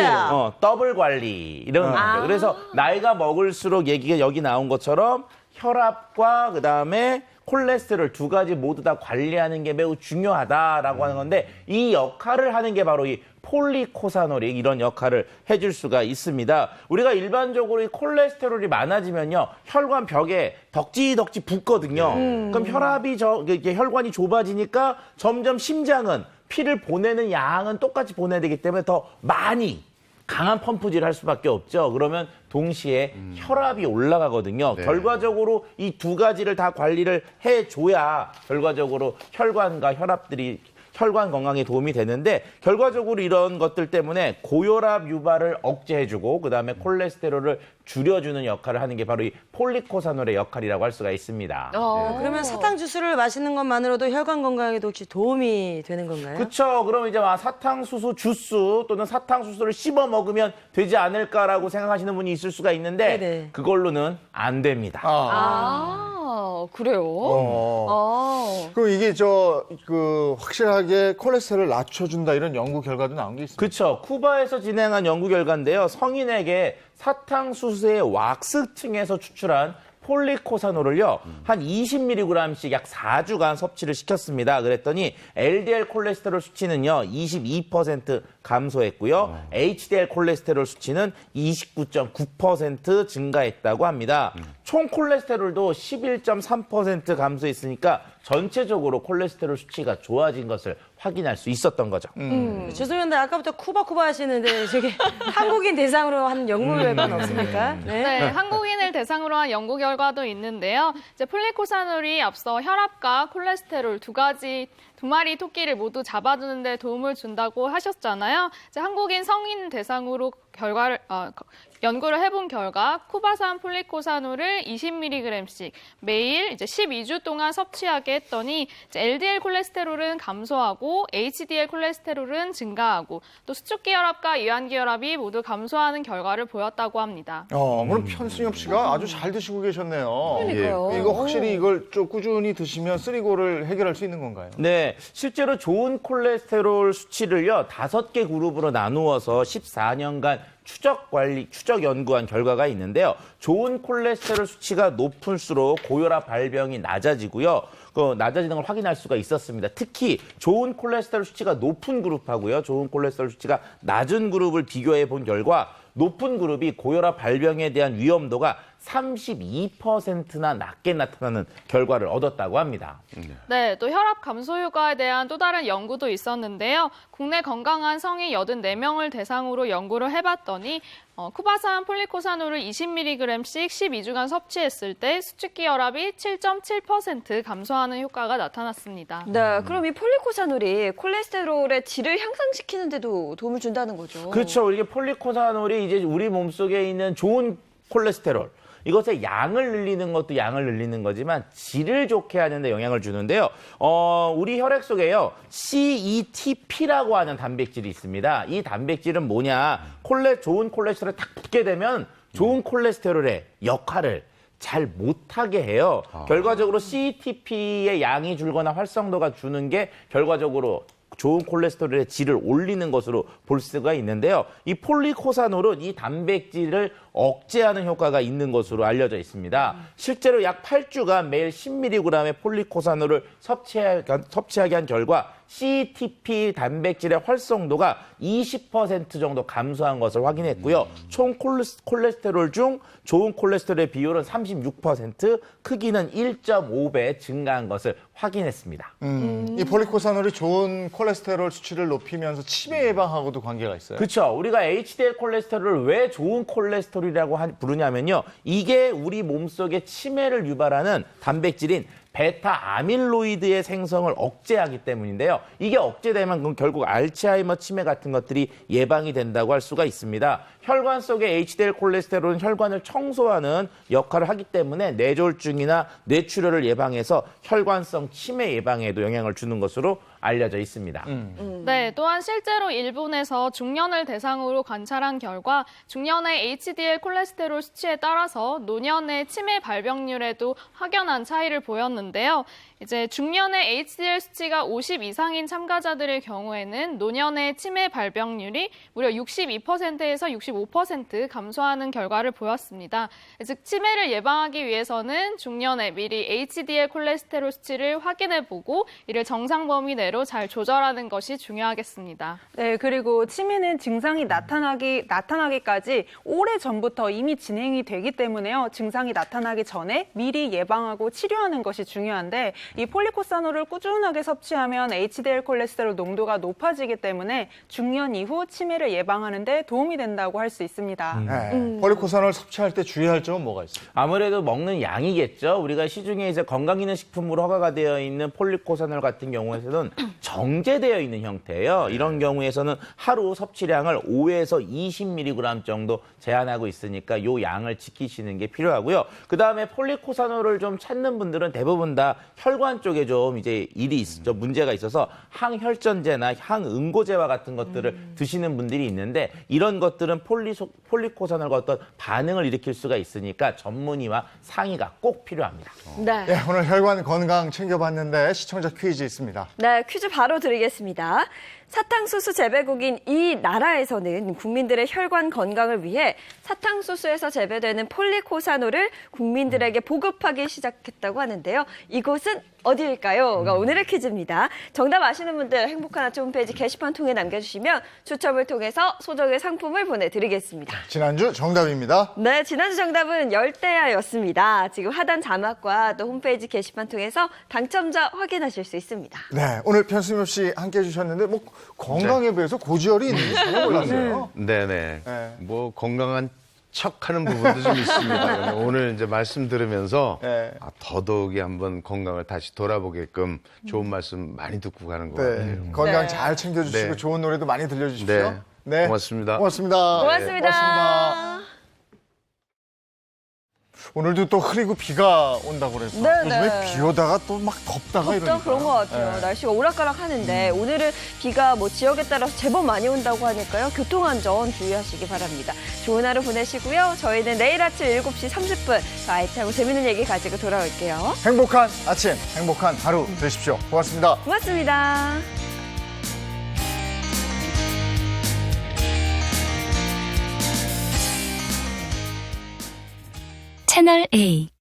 S5: 더블 관리 이런 거죠. 그래서 나이가 먹을수록 얘기가 여기 나온 것처럼 혈압과 그다음에 콜레스테롤 2가지 모두 다 관리하는 게 매우 중요하다라고 하는 건데 이 역할을 하는 게 바로 이 폴리코사놀이 이런 역할을 해줄 수가 있습니다. 우리가 일반적으로 이 콜레스테롤이 많아지면요 혈관 벽에 덕지덕지 붙거든요. 그럼 혈압이 이게 혈관이 좁아지니까 점점 심장은 피를 보내는 양은 똑같이 보내야 되기 때문에 더 많이 강한 펌프질을 할 수밖에 없죠. 그러면 동시에 혈압이 올라가거든요.
S7: 네.
S5: 결과적으로 이 2가지를 다 관리를 해줘야 결과적으로 혈관과 혈관 건강에 도움이 되는데 결과적으로 이런 것들 때문에 고혈압 유발을 억제해주고 그다음에 콜레스테롤을 줄여주는 역할을 하는 게 바로 이 폴리코사놀의 역할이라고 할 수가 있습니다.
S4: 그러면 사탕주스를 마시는 것만으로도 혈관 건강에도 혹시 도움이 되는 건가요?
S5: 그렇죠. 그럼 이제 사탕수수 주스 또는 사탕수수를 씹어 먹으면 되지 않을까라고 생각하시는 분이 있을 수가 있는데
S4: 네네.
S5: 그걸로는 안 됩니다.
S2: 그래요?
S1: 그럼 이게 확실하게 콜레스테롤을 낮춰준다 이런 연구 결과도 나온 게 있습니다.
S5: 그렇죠. 쿠바에서 진행한 연구 결과인데요. 성인에게 사탕수수의 왁스층에서 추출한 폴리코사놀을요, 한 20mg씩 약 4주간 섭취를 시켰습니다. 그랬더니 LDL 콜레스테롤 수치는요, 22% 감소했고요. HDL 콜레스테롤 수치는 29.9% 증가했다고 합니다. 총 콜레스테롤도 11.3% 감소했으니까 전체적으로 콜레스테롤 수치가 좋아진 것을 확인할 수 있었던 거죠.
S4: 죄송한데 아까부터 쿠바 하시는데 저기 한국인 대상으로 한 연구 결과는 없습니까?
S3: 네, 한국인을 대상으로 한 연구 결과도 있는데요. 이제 폴리코사놀이 앞서 혈압과 콜레스테롤 두 마리 토끼를 모두 잡아주는 데 도움을 준다고 하셨잖아요. 이제 한국인 성인 대상으로 연구를 해본 결과 쿠바산 폴리코사놀을 20mg씩 매일 이제 12주 동안 섭취하게 했더니 이제 LDL 콜레스테롤은 감소하고 HDL 콜레스테롤은 증가하고 또 수축기 혈압과 이완기 혈압이 모두 감소하는 결과를 보였다고 합니다.
S1: 그럼 편승엽 씨가 아주 잘 드시고 계셨네요.
S2: 그러니까요.
S1: 이거 확실히 이걸 좀 꾸준히 드시면 쓰리고를 해결할 수 있는 건가요?
S5: 네, 실제로 좋은 콜레스테롤 수치를요, 5개 그룹으로 나누어서 14년간 추적 연구한 결과가 있는데요. 좋은 콜레스테롤 수치가 높을수록 고혈압 발병이 낮아지고요. 낮아지는 걸 확인할 수가 있었습니다. 특히 좋은 콜레스테롤 수치가 높은 그룹하고요. 좋은 콜레스테롤 수치가 낮은 그룹을 비교해 본 결과 높은 그룹이 고혈압 발병에 대한 위험도가 32%나 낮게 나타나는 결과를 얻었다고 합니다.
S3: 네, 또 혈압 감소 효과에 대한 또 다른 연구도 있었는데요. 국내 건강한 성인 84명을 대상으로 연구를 해봤더니 쿠바산 폴리코사놀을 20mg씩 12주간 섭취했을 때 수축기 혈압이 7.7% 감소하는 효과가 나타났습니다.
S2: 네, 그럼 이 폴리코사놀이 콜레스테롤의 질을 향상시키는 데도 도움을 준다는 거죠.
S5: 그렇죠. 이게 폴리코사놀이 이제 우리 몸속에 있는 좋은 콜레스테롤 이것의 양을 늘리는 것도 양을 늘리는 거지만 질을 좋게 하는 데 영향을 주는데요. 우리 혈액 속에요. CETP라고 하는 단백질이 있습니다. 이 단백질은 뭐냐? 좋은 콜레스테롤에 딱 붙게 되면 좋은 콜레스테롤의 역할을 잘 못하게 해요. 결과적으로 CETP의 양이 줄거나 활성도가 주는 게 결과적으로 좋은 콜레스테롤의 질을 올리는 것으로 볼 수가 있는데요. 이 폴리코사놀은 이 단백질을 억제하는 효과가 있는 것으로 알려져 있습니다. 실제로 약 8주간 매일 10mg의 폴리코사놀을 섭취하게 한 결과 CETP 단백질의 활성도가 20% 정도 감소한 것을 확인했고요. 총 콜레스테롤 중 좋은 콜레스테롤의 비율은 36%, 크기는 1.5배 증가한 것을 확인했습니다.
S1: 이 폴리코사놀이 좋은 콜레스테롤 수치를 높이면서 치매 예방하고도 관계가 있어요.
S5: 그렇죠. 우리가 HDL 콜레스테롤을 왜 좋은 콜레스테롤이라고 부르냐면요. 이게 우리 몸속에 치매를 유발하는 단백질인 베타 아밀로이드의 생성을 억제하기 때문인데요. 이게 억제되면 그럼 결국 알츠하이머 치매 같은 것들이 예방이 된다고 할 수가 있습니다. 혈관 속의 HDL 콜레스테롤은 혈관을 청소하는 역할을 하기 때문에 뇌졸중이나 뇌출혈을 예방해서 혈관성 치매 예방에도 영향을 주는 것으로 알려져 있습니다.
S3: 네, 또한 실제로 일본에서 중년을 대상으로 관찰한 결과 중년의 HDL 콜레스테롤 수치에 따라서 노년의 치매 발병률에도 확연한 차이를 보였는데요. 이제 중년의 HDL 수치가 50 이상인 참가자들의 경우에는 노년의 치매 발병률이 무려 62%에서 65% 감소하는 결과를 보였습니다. 즉 치매를 예방하기 위해서는 중년에 미리 HDL 콜레스테롤 수치를 확인해보고 이를 정상 범위 내로 잘 조절하는 것이 중요하겠습니다.
S6: 네, 그리고 치매는 증상이 나타나기까지 오래 전부터 이미 진행이 되기 때문에요. 증상이 나타나기 전에 미리 예방하고 치료하는 것이 중요한데 이 폴리코사놀을 꾸준하게 섭취하면 HDL 콜레스테롤 농도가 높아지기 때문에 중년 이후 치매를 예방하는 데 도움이 된다고 할 수 있습니다.
S1: 네. 폴리코사놀 섭취할 때 주의할 점은 뭐가 있어요?
S5: 아무래도 먹는 양이겠죠. 우리가 시중에 이제 건강기능식품으로 허가가 되어 있는 폴리코사놀 같은 경우에는 정제되어 있는 형태예요. 이런 경우에서는 하루 섭취량을 5에서 20mg 정도 제한하고 있으니까 이 양을 지키시는 게 필요하고요. 그 다음에 폴리코사놀을 좀 찾는 분들은 대부분 다 혈관 쪽에 좀 이제 문제가 있어서 항혈전제나 항응고제와 같은 것들을 드시는 분들이 있는데 이런 것들은 폴리코사놀과 어떤 반응을 일으킬 수가 있으니까 전문의와 상의가 꼭 필요합니다.
S2: 네.
S1: 예, 오늘 혈관 건강 챙겨봤는데 시청자 퀴즈 있습니다.
S2: 네, 퀴즈 바로 드리겠습니다. 사탕수수 재배국인 이 나라에서는 국민들의 혈관 건강을 위해 사탕수수에서 재배되는 폴리코사놀을 국민들에게 보급하기 시작했다고 하는데요. 이곳은 어디일까요?가 오늘의 퀴즈입니다. 정답 아시는 분들 행복한 아침 홈페이지 게시판 통해 남겨주시면 추첨을 통해서 소정의 상품을 보내드리겠습니다.
S1: 지난주 정답입니다.
S2: 네, 지난주 정답은 열대야였습니다. 지금 하단 자막과 또 홈페이지 게시판 통해서 당첨자 확인하실 수 있습니다.
S1: 네, 오늘 편수님 씨 함께 해주셨는데 뭐 건강에 비해서 고지혈이 있는지 전혀 몰랐어요.
S7: 네네.
S1: 네.
S7: 뭐 건강한 척하는 부분도 좀 있습니다. 오늘 이제 말씀 들으면서
S1: 네.
S7: 더더욱이 한번 건강을 다시 돌아보게끔 좋은 말씀 많이 듣고 가는 것
S1: 네,
S7: 같아요.
S1: 건강
S2: 네.
S1: 잘 챙겨주시고
S7: 네.
S1: 좋은 노래도 많이 들려주십시오.
S7: 네. 고맙습니다.
S1: 고맙습니다.
S2: 고맙습니다.
S1: 고맙습니다. 오늘도 또 흐리고 비가 온다고 그래서
S2: 네,
S1: 요즘에
S2: 네.
S1: 비 오다가 또 막 덥다가
S2: 덥다
S1: 이러니까
S2: 그런 것 같아요.
S1: 네.
S2: 날씨가 오락가락 하는데 오늘은 비가 뭐 지역에 따라서 제법 많이 온다고 하니까요. 교통안전 주의하시기 바랍니다. 좋은 하루 보내시고요. 저희는 내일 아침 7시 30분 더 알차고 재밌는 얘기 가지고 돌아올게요.
S1: 행복한 아침, 행복한 하루 되십시오. 고맙습니다.
S2: 고맙습니다.
S11: 채널 A